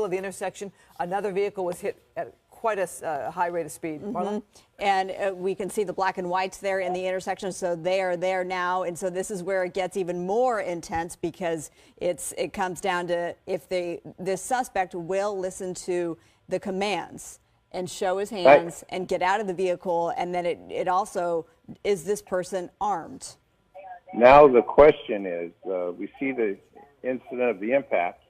of the intersection. Another vehicle was hit at quite a high rate of speed. Marla? And we can see the black and whites there in the intersection, so they are there now. And so this is where it gets even more intense, because it comes down to if this suspect will listen to the commands and show his hands and get out of the vehicle. And then it also, is this person armed? Now the question is, we see the incident of the impact.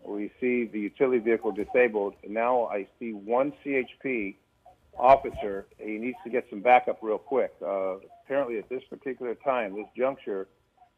We see the utility vehicle disabled. And now I see one CHP officer. He needs to get some backup real quick. Apparently at this particular time, this juncture,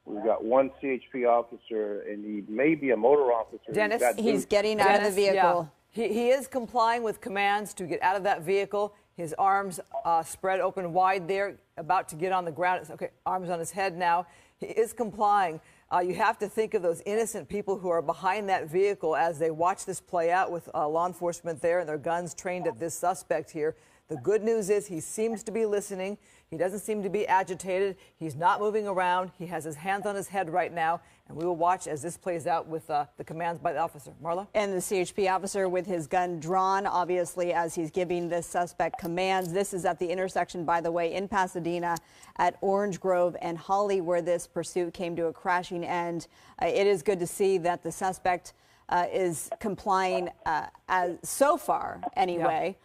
we've got one CHP officer, and he may be a motor officer. Dennis, he's getting out of the vehicle. Yeah. He is complying with commands to get out of that vehicle. His arms spread open wide there, about to get on the ground. Okay, arms on his head now. He is complying. You have to think of those innocent people who are behind that vehicle as they watch this play out with law enforcement there and their guns trained at this suspect here. The good news is he seems to be listening. He doesn't seem to be agitated. He's not moving around. He has his hands on his head right now. And we will watch as this plays out with the commands by the officer. Marla? And the CHP officer with his gun drawn, obviously, as he's giving this suspect commands. This is at the intersection, by the way, in Pasadena at Orange Grove and Holly, where this pursuit came to a crashing end. It is good to see that the suspect is complying so far, anyway.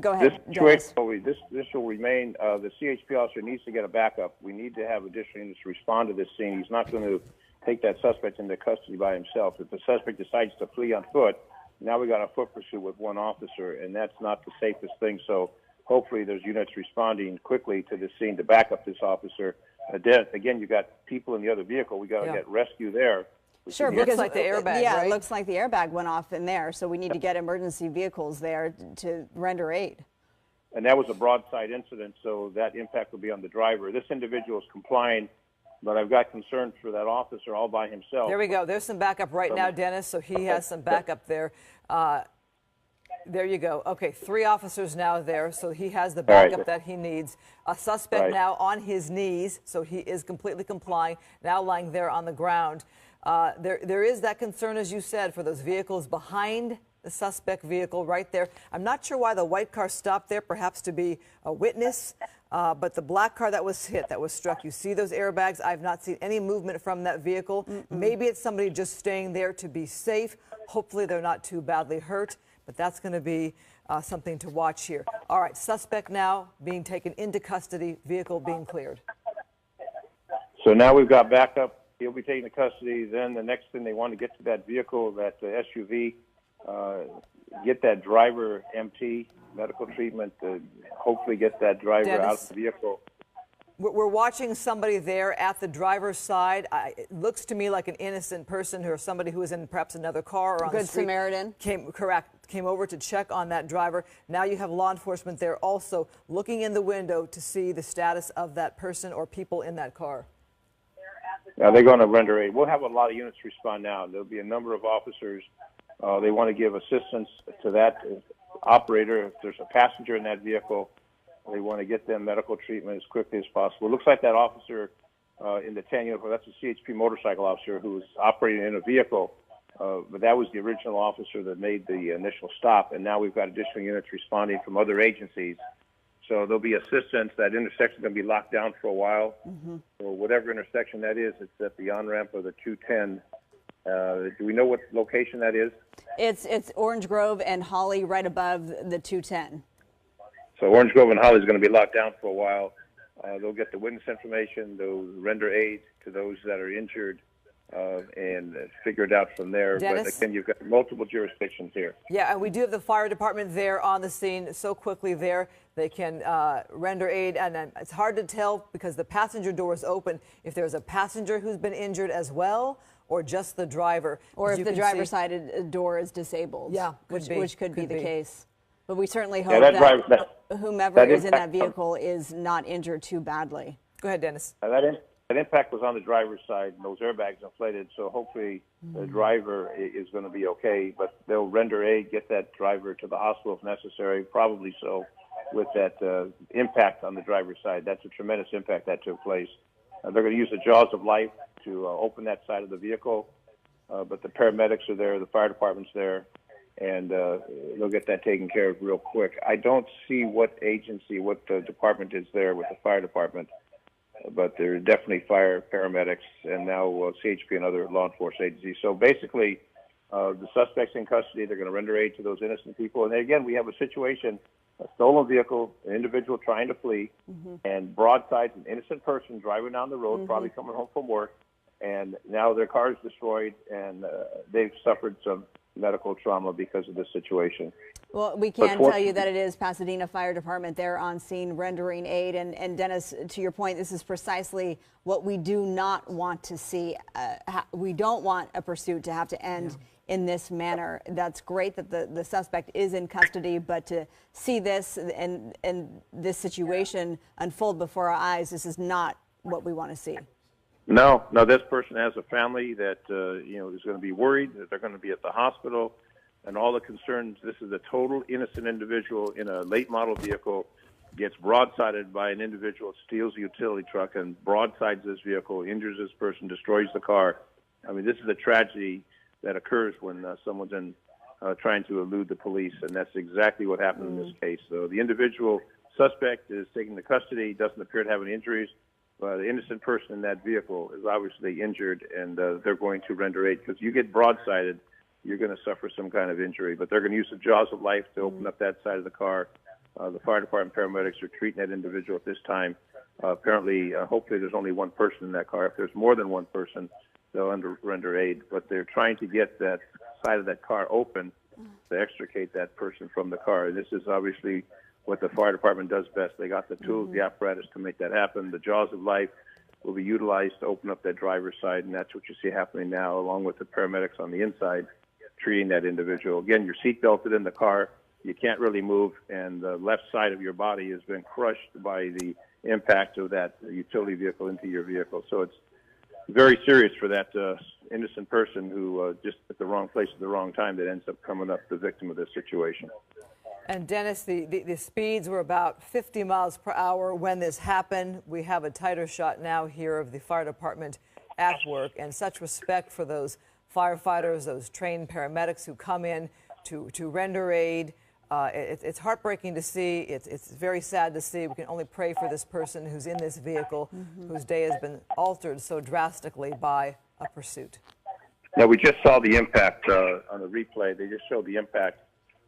Go ahead. This will remain. The CHP officer needs to get a backup. We need to have additional units to respond to this scene. He's not going to take that suspect into custody by himself. If the suspect decides to flee on foot, now we got a foot pursuit with one officer, and that's not the safest thing. So hopefully there's units responding quickly to this scene to back up this officer. Again, you got people in the other vehicle. We got to get rescue there. Sure, because looks like the airbag, yeah, right? It looks like the airbag went off in there, so we need to get emergency vehicles there to render aid. And that was a broadside incident, so that impact will be on the driver. This individual is complying, but I've got concerns for that officer all by himself. There we go. There's some backup right now, Dennis, so he has some backup there. There you go. Okay, 3 officers now there, so he has the backup that he needs. A suspect now on his knees, so he is completely complying, now lying there on the ground. There is that concern, as you said, for those vehicles behind the suspect vehicle right there. I'm not sure why the white car stopped there, perhaps to be a witness, but the black car that was hit, that was struck, you see those airbags. I've not seen any movement from that vehicle. Maybe it's somebody just staying there to be safe. Hopefully they're not too badly hurt, but that's going to be something to watch here. All right, suspect now being taken into custody, vehicle being cleared. So now we've got backup. He'll be taken to custody. Then the next thing, they want to get to that vehicle, that SUV, get that driver MT, medical treatment, to hopefully get that driver out of the vehicle. We're watching somebody there at the driver's side. It looks to me like an innocent person or somebody who was in perhaps another car or on the street. Good Samaritan. Came over to check on that driver. Now you have law enforcement there also looking in the window to see the status of that person or people in that car. Now they're going to render aid. We'll have a lot of units respond now. There'll be a number of officers. They want to give assistance to that operator. If there's a passenger in that vehicle, they want to get them medical treatment as quickly as possible. It looks like that officer in the tan uniform. That's a CHP motorcycle officer who was operating in a vehicle. But that was the original officer that made the initial stop, and now we've got additional units responding from other agencies. So there'll be assistance. That intersection is going to be locked down for a while. So whatever intersection that is, it's at the on-ramp of the 210. Do we know what location that is? It's Orange Grove and Holly right above the 210. So Orange Grove and Holly is going to be locked down for a while. They'll get the witness information. They'll render aid to those that are injured. And figure it out from there. Dennis? But again, you've got multiple jurisdictions here. Yeah, and we do have the fire department there on the scene so quickly there. They can render aid, and it's hard to tell because the passenger door is open if there's a passenger who's been injured as well or just the driver. Or if the driver's side door is disabled, yeah, which could be the case. But we certainly hope that whomever is in that vehicle is not injured too badly. Go ahead, Dennis. That impact was on the driver's side, and those airbags inflated, so hopefully the driver is going to be okay. But they'll render aid, get that driver to the hospital if necessary, probably so, with that impact on the driver's side. That's a tremendous impact that took place. They're going to use the jaws of life to open that side of the vehicle, but the paramedics are there, the fire department's there, and they'll get that taken care of real quick. I don't see what agency, what department is there with the fire department. But there are definitely fire, paramedics, and now CHP and other law enforcement agencies. So basically, the suspect's in custody. They're going to render aid to those innocent people. And again, we have a situation, a stolen vehicle, an individual trying to flee, and broadsides an innocent person driving down the road, probably coming home from work, and now their car is destroyed, and they've suffered some medical trauma because of this situation. Well, we can tell you that it is Pasadena Fire Department there on scene rendering aid. And Dennis, to your point, this is precisely what we do not want to see. We don't want a pursuit to have to end in this manner. That's great that the suspect is in custody, but to see this and this situation unfold before our eyes, this is not what we want to see. No, this person has a family that is going to be worried that they're going to be at the hospital. And all the concerns, this is a total innocent individual in a late model vehicle, gets broadsided by an individual, steals a utility truck and broadsides this vehicle, injures this person, destroys the car. I mean, this is a tragedy that occurs when someone's trying to elude the police, and that's exactly what happened in this case. So the individual suspect is taken to custody, doesn't appear to have any injuries. The innocent person in that vehicle is obviously injured, and they're going to render aid because you get broadsided, you're going to suffer some kind of injury. But they're going to use the jaws of life to open up that side of the car. The fire department paramedics are treating that individual at this time. Apparently, hopefully there's only one person in that car. If there's more than one person, they'll render aid. But they're trying to get that side of that car open to extricate that person from the car. And this is obviously what the fire department does best. They got the tools, the apparatus to make that happen. The jaws of life will be utilized to open up that driver's side, and that's what you see happening now, along with the paramedics on the inside treating that individual. Again, you're seat belted in the car. You can't really move, and the left side of your body has been crushed by the impact of that utility vehicle into your vehicle. So it's very serious for that innocent person who just at the wrong place at the wrong time that ends up coming up the victim of this situation. And Dennis, the speeds were about 50 miles per hour when this happened. We have a tighter shot now here of the fire department at work, and such respect for those firefighters, those trained paramedics who come in to render aid. It's heartbreaking to see. It's very sad to see. We can only pray for this person who's in this vehicle, whose day has been altered so drastically by a pursuit. Now, we just saw the impact on the replay. They just showed the impact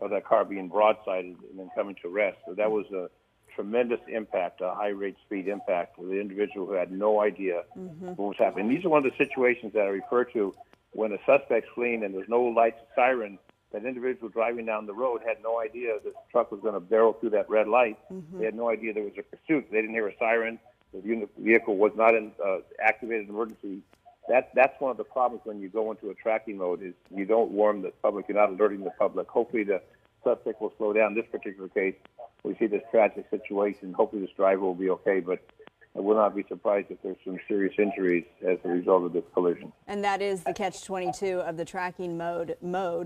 of that car being broadsided and then coming to rest. So that was a tremendous impact, a high-rate speed impact for the individual who had no idea what was happening. These are one of the situations that I refer to when a suspect's fleeing and there's no lights, siren. That individual driving down the road had no idea this truck was going to barrel through that red light. They had no idea there was a pursuit. They didn't hear a siren. The vehicle was not in activated emergency. That's one of the problems when you go into a tracking mode is you don't warn the public. You're not alerting the public. Hopefully the suspect will slow down. In this particular case, we see this tragic situation. Hopefully this driver will be okay, but I will not be surprised if there's some serious injuries as a result of this collision. And that is the catch-22 of the tracking mode,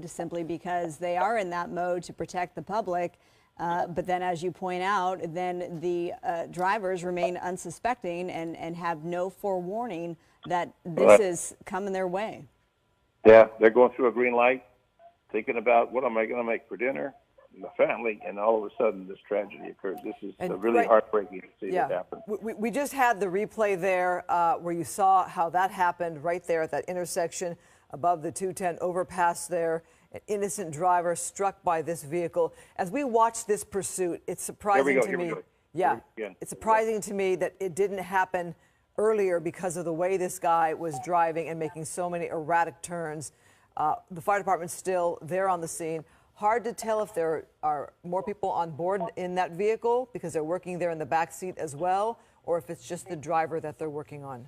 simply because they are in that mode to protect the public. But then, as you point out, then the drivers remain unsuspecting and have no forewarning that this is coming their way. Yeah, they're going through a green light, thinking about what am I going to make for dinner, the family, and all of a sudden this tragedy occurs. This is really heartbreaking to see this happen. We just had the replay there where you saw how that happened right there at that intersection above the 210 overpass there. An innocent driver struck by this vehicle. As we watch this pursuit, it's surprising to me. Yeah, it's surprising to me that it didn't happen earlier because of the way this guy was driving and making so many erratic turns. The fire department's still there on the scene. Hard to tell if there are more people on board in that vehicle because they're working there in the back seat as well, or if it's just the driver that they're working on.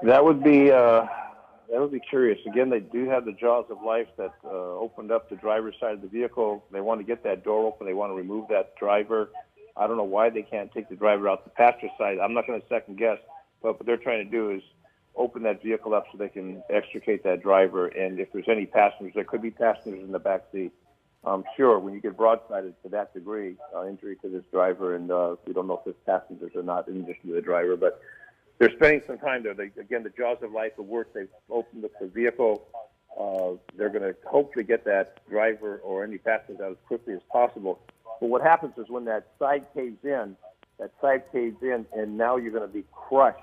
That would be curious. Again, they do have the jaws of life that opened up the driver's side of the vehicle. They want to get that door open. They want to remove that driver. I don't know why they can't take the driver out the passenger side. I'm not going to second guess, but what they're trying to do is open that vehicle up so they can extricate that driver. And if there's any passengers, there could be passengers in the back seat. Sure, when you get broadsided to that degree, injury to this driver, and we don't know if there's passengers or not in addition to the driver, but they're spending some time there. Again, the jaws of life have worked. They've opened up the vehicle. They're going to hopefully get that driver or any passengers out as quickly as possible. But what happens is when that side caves in, and now you're going to be crushed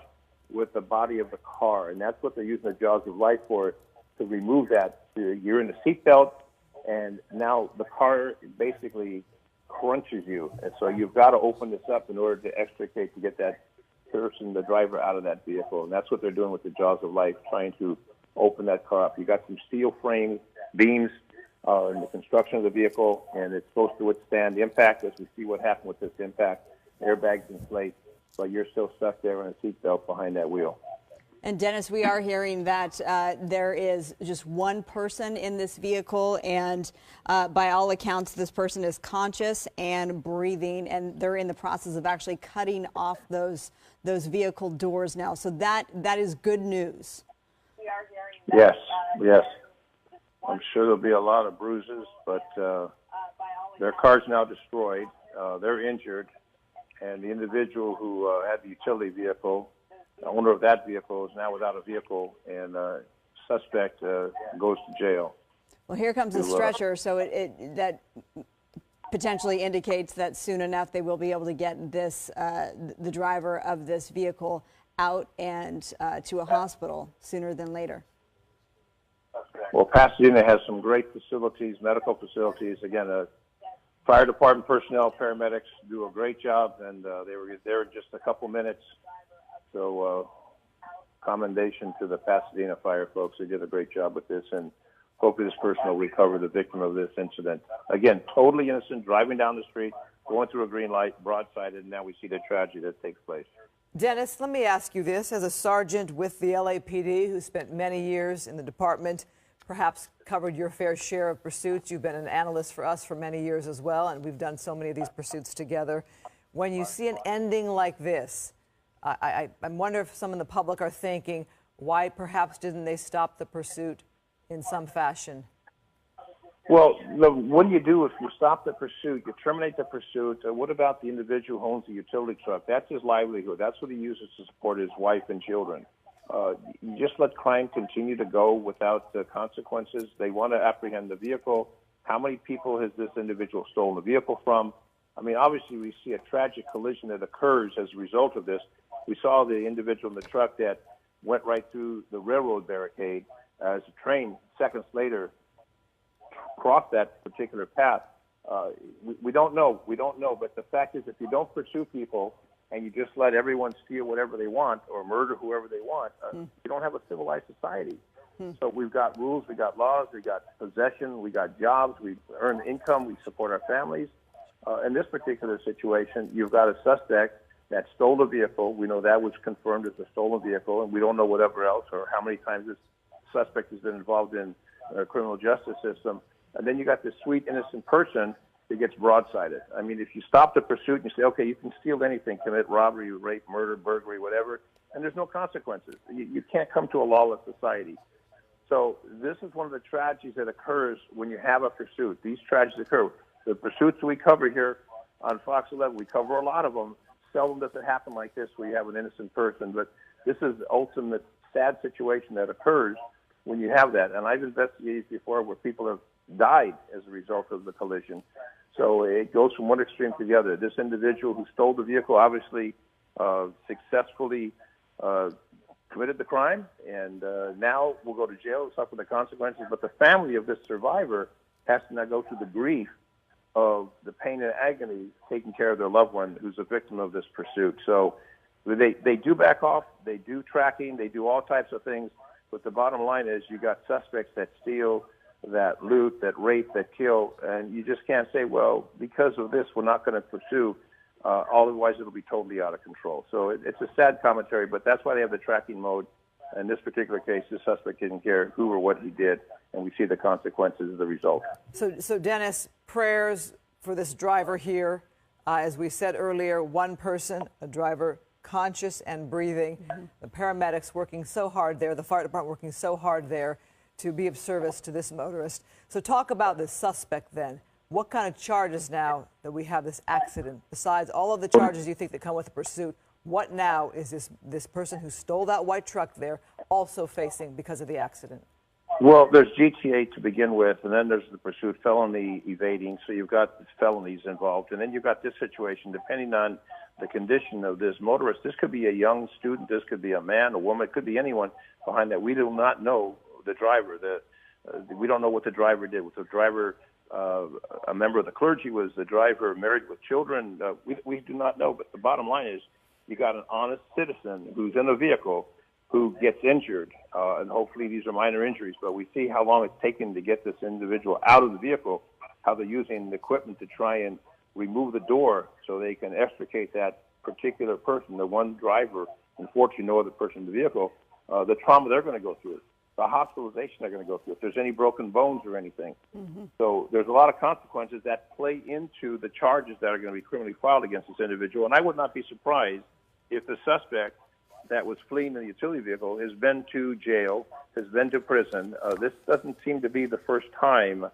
with the body of the car. And that's what they're using the jaws of life for, to remove that. You're in the seatbelt, and now the car basically crunches you. And so you've got to open this up in order to extricate, to get that person, the driver, out of that vehicle. And that's what they're doing with the jaws of life, trying to open that car up. You got some steel frame beams in the construction of the vehicle, and it's supposed to withstand impact. As we see what happened with this impact, airbags inflate, but you're still stuck there in a seatbelt behind that wheel. And Dennis, we are hearing that there is just one person in this vehicle, and by all accounts, this person is conscious and breathing, and they're in the process of actually cutting off those vehicle doors now. So that is good news. Yes, yes. I'm sure there'll be a lot of bruises, but their car's now destroyed. They're injured, and the individual who had the utility vehicle, the owner of that vehicle, is now without a vehicle, and suspect goes to jail. Well, here comes the stretcher, so that potentially indicates that soon enough they will be able to get this the driver of this vehicle out and to a hospital sooner than later. Well, Pasadena has some great facilities, medical facilities. Again, fire department personnel, paramedics do a great job, and they were there in just a couple minutes. So commendation to the Pasadena fire folks. They did a great job with this, and hopefully this person will recover, the victim of this incident. Again, totally innocent, driving down the street, going through a green light, broadsided, and now we see the tragedy that takes place. Dennis, let me ask you this. As a sergeant with the LAPD who spent many years in the department, perhaps covered your fair share of pursuits. You've been an analyst for us for many years as well, and we've done so many of these pursuits together. When you see an ending like this, I wonder if some in the public are thinking, why perhaps didn't they stop the pursuit in some fashion? Well, what do you do if you stop the pursuit, you terminate the pursuit? What about the individual who owns the utility truck? That's his livelihood. That's what he uses to support his wife and children. You just let crime continue to go without consequences. They want to apprehend the vehicle. How many people has this individual stolen the vehicle from? I mean, obviously, we see a tragic collision that occurs as a result of this. We saw the individual in the truck that went right through the railroad barricade as a train seconds later crossed that particular path. We don't know. We don't know. But the fact is, if you don't pursue people and you just let everyone steal whatever they want or murder whoever they want, you don't have a civilized society. So we've got rules, we got laws, we got possession, we got jobs, we earn income, we support our families. In this particular situation, you've got a suspect that stole the vehicle. We know that was confirmed as a stolen vehicle, and we don't know whatever else or how many times this suspect has been involved in the criminal justice system. And then you got this sweet, innocent person that gets broadsided. I mean, if you stop the pursuit and you say, okay, you can steal anything, commit robbery, rape, murder, burglary, whatever, and there's no consequences. You can't come to a lawless society. So this is one of the tragedies that occurs when you have a pursuit. These tragedies occur. The pursuits we cover here on Fox 11, we cover a lot of them. Seldom does it happen like this where you have an innocent person, but this is the ultimate sad situation that occurs when you have that. And I've investigated before where people have died as a result of the collision. So it goes from one extreme to the other. This individual who stole the vehicle obviously successfully committed the crime, and now will go to jail, suffer the consequences. But the family of this survivor has to now go through the grief of the pain and agony taking care of their loved one who's a victim of this pursuit. So they do back off, they do tracking, they do all types of things, but the bottom line is you got suspects that steal, that loot, that rape, that kill, and you just can't say, well, because of this, we're not going to pursue, otherwise it'll be totally out of control. So it's a sad commentary, but that's why they have the tracking mode. In this particular case, the suspect didn't care who or what he did, and we see the consequences as a result. So Dennis, prayers for this driver here. As we said earlier, one person, a driver, conscious and breathing. The paramedics working so hard there, the fire department working so hard there to be of service to this motorist. So talk about the suspect then. What kind of charges now that we have this accident, besides all of the charges you think that come with the pursuit? What now is this person who stole that white truck there also facing because of the accident? Well, there's GTA to begin with, and then there's the pursuit, felony evading. So you've got felonies involved, and then you've got this situation. Depending on the condition of this motorist, this could be a young student, this could be a man, a woman, it could be anyone behind that. We do not know the driver. We don't know what the driver did. Was the driver a member of the clergy? Was the driver married with children? We do not know. But the bottom line is, you got an honest citizen who's in a vehicle who gets injured, and hopefully these are minor injuries, but we see how long it's taken to get this individual out of the vehicle, how they're using the equipment to try and remove the door so they can extricate that particular person, the one driver, unfortunately no other person in the vehicle, the trauma they're going to go through, the hospitalization they're going to go through, if there's any broken bones or anything. So there's a lot of consequences that play into the charges that are going to be criminally filed against this individual. And I would not be surprised if the suspect that was fleeing in the utility vehicle has been to jail, has been to prison. This doesn't seem to be the first time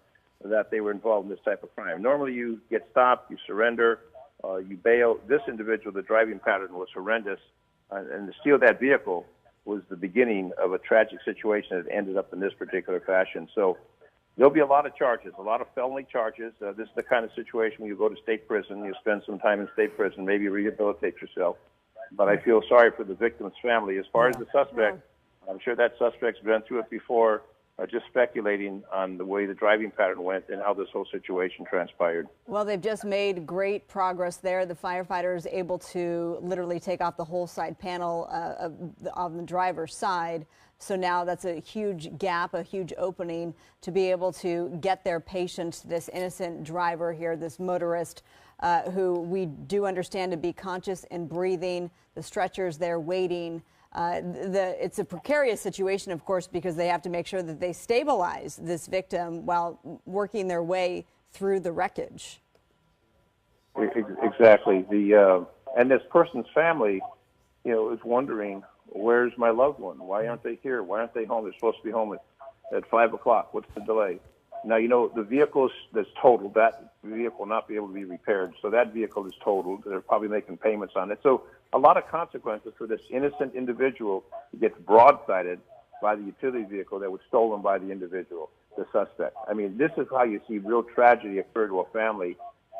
that they were involved in this type of crime. Normally you get stopped, you surrender, you bail. This individual, the driving pattern was horrendous, and to steal that vehicle was the beginning of a tragic situation that ended up in this particular fashion. So there'll be a lot of charges, a lot of felony charges. This is the kind of situation when you go to state prison, you spend some time in state prison, maybe rehabilitate yourself. But I feel sorry for the victim's family. As far as the suspect, I'm sure that suspect's been through it before, just speculating on the way the driving pattern went and how this whole situation transpired. Well, they've just made great progress there. The firefighters able to literally take off the whole side panel on the driver's side. So now that's a huge gap, a huge opening to be able to get their patient, this innocent driver here, this motorist, who we do understand to be conscious and breathing. The stretcher's there waiting. It's a precarious situation, of course, because they have to make sure that they stabilize this victim while working their way through the wreckage. Exactly. And this person's family, is wondering, where's my loved one? Why aren't they here? Why aren't they home? They're supposed to be home at 5 o'clock. What's the delay? Now, the vehicle that's totaled, that vehicle will not be able to be repaired. So that vehicle is totaled. They're probably making payments on it. So a lot of consequences for this innocent individual who gets broadsided by the utility vehicle that was stolen by the individual, the suspect. I mean, this is how you see real tragedy occur to a family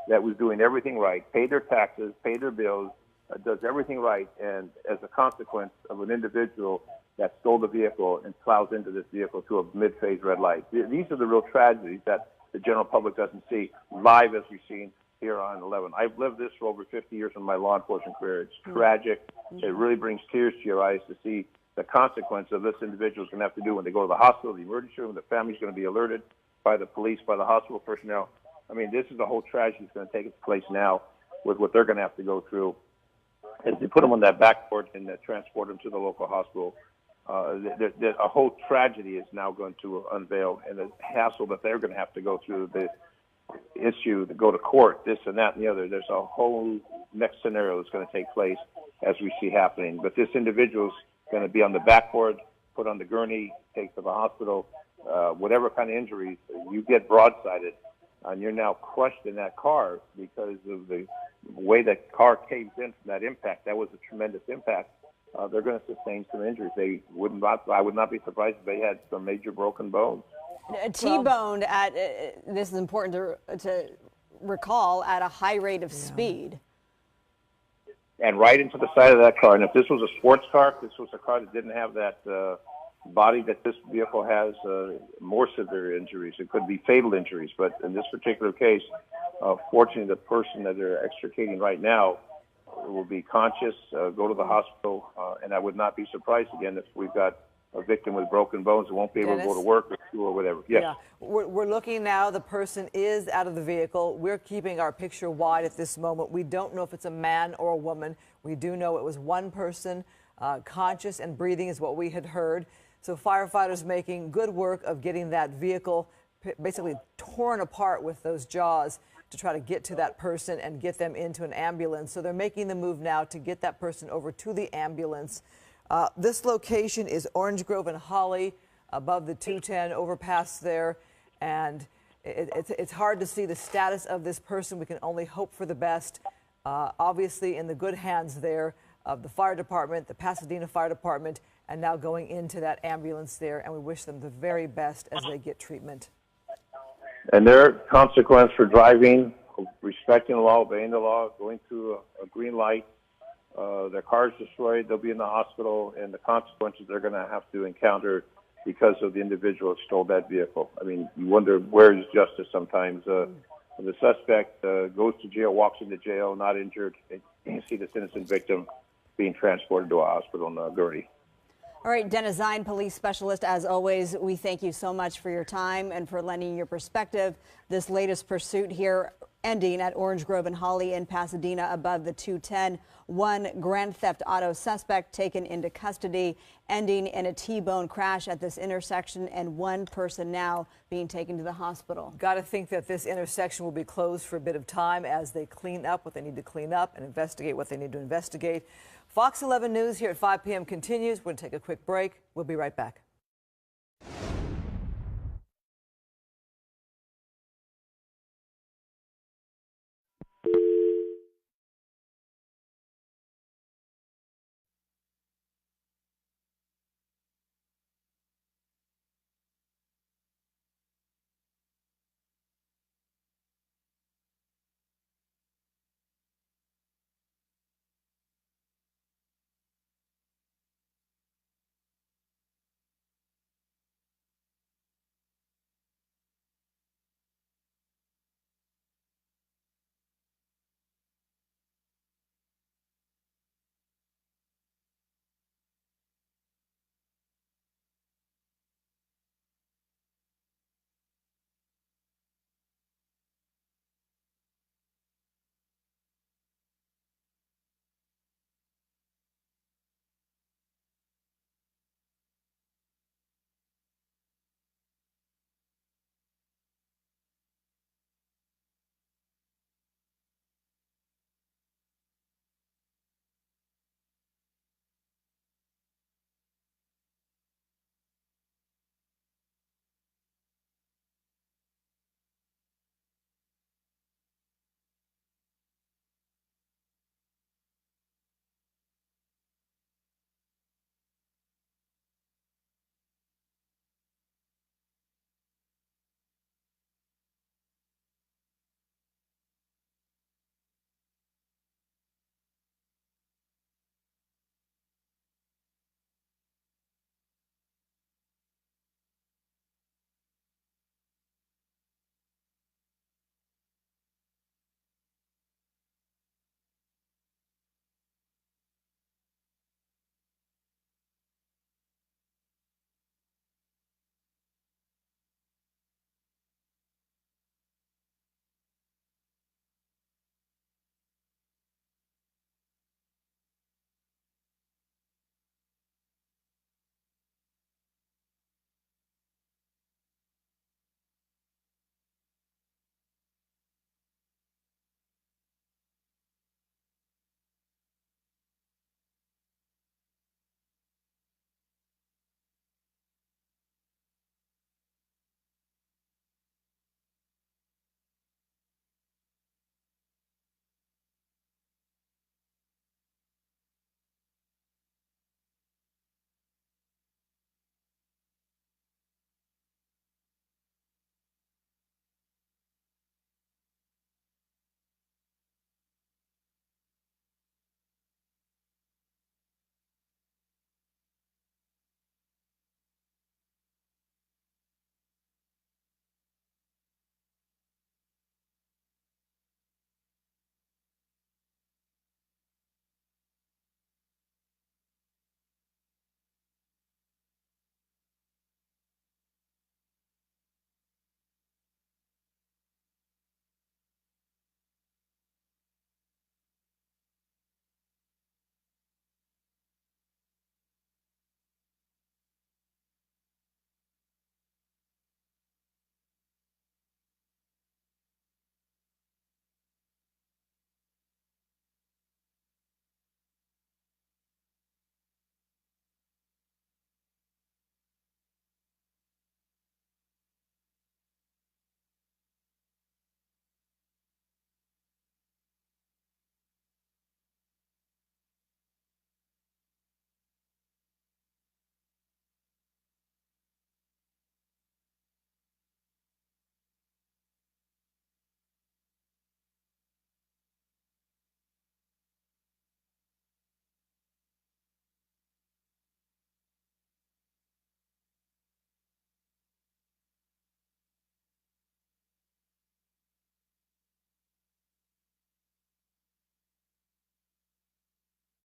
that was doing everything right, paid their taxes, paid their bills, does everything right, and as a consequence of an individual that stole the vehicle and plows into this vehicle to a mid-phase red light. These are the real tragedies that the general public doesn't see live as we've seen here on 11. I've lived this for over 50 years in my law enforcement career. It's tragic. It really brings tears to your eyes to see the consequence of this individual is going to have to do when they go to the hospital, the emergency room. The family's going to be alerted by the police, by the hospital personnel. I mean, this is the whole tragedy that's going to take its place now with what they're going to have to go through. As they put them on that backboard and transport them to the local hospital, a whole tragedy is now going to unveil, and the hassle that they're going to have to go through, the issue to go to court, this and that and the other. There's a whole next scenario that's going to take place as we see happening. But this individual's going to be on the backboard, put on the gurney, take to the hospital. Whatever kind of injuries, you get broadsided, and you're now crushed in that car because of the way that car caved in from that impact. That was a tremendous impact. They're going to sustain some injuries. I would not be surprised if they had some major broken bones. T-boned at, this is important to recall, at a high rate of speed. And right into the side of that car. And if this was a sports car, if this was a car that didn't have that body that this vehicle has, more severe injuries. It could be fatal injuries. But in this particular case, fortunately, the person that they're extricating right now will be conscious, go to the hospital, and I would not be surprised again if we've got a victim with broken bones who won't be able to go to work or school or whatever. Yes. Yeah. We're looking now. The person is out of the vehicle. We're keeping our picture wide at this moment. We don't know if it's a man or a woman. We do know it was one person. Conscious and breathing is what we had heard. So firefighters making good work of getting that vehicle basically torn apart with those jaws to try to get to that person and get them into an ambulance. So they're making the move now to get that person over to the ambulance. This location is Orange Grove and Holly, above the 210 overpass there, and it's hard to see the status of this person. We can only hope for the best. Obviously in the good hands there of the fire department, the Pasadena Fire Department, and now going into that ambulance there, and we wish them the very best as they get treatment. And their consequence for driving, respecting the law, obeying the law, going through a green light, their car is destroyed, they'll be in the hospital, and the consequences they're going to have to encounter because of the individual that stole that vehicle. I mean, you wonder, where is justice sometimes? The suspect goes to jail, walks into jail, not injured, and you see this innocent victim being transported to a hospital in gurney. All right, Dennis Zine, police specialist, as always, we thank you so much for your time and for lending your perspective. This latest pursuit here ending at Orange Grove and Holly in Pasadena above the 210. One grand theft auto suspect taken into custody, ending in a T-bone crash at this intersection, and one person now being taken to the hospital. Got to think that this intersection will be closed for a bit of time as they clean up what they need to clean up and investigate what they need to investigate. Fox 11 News here at 5 p.m. continues. We're going to take a quick break. We'll be right back.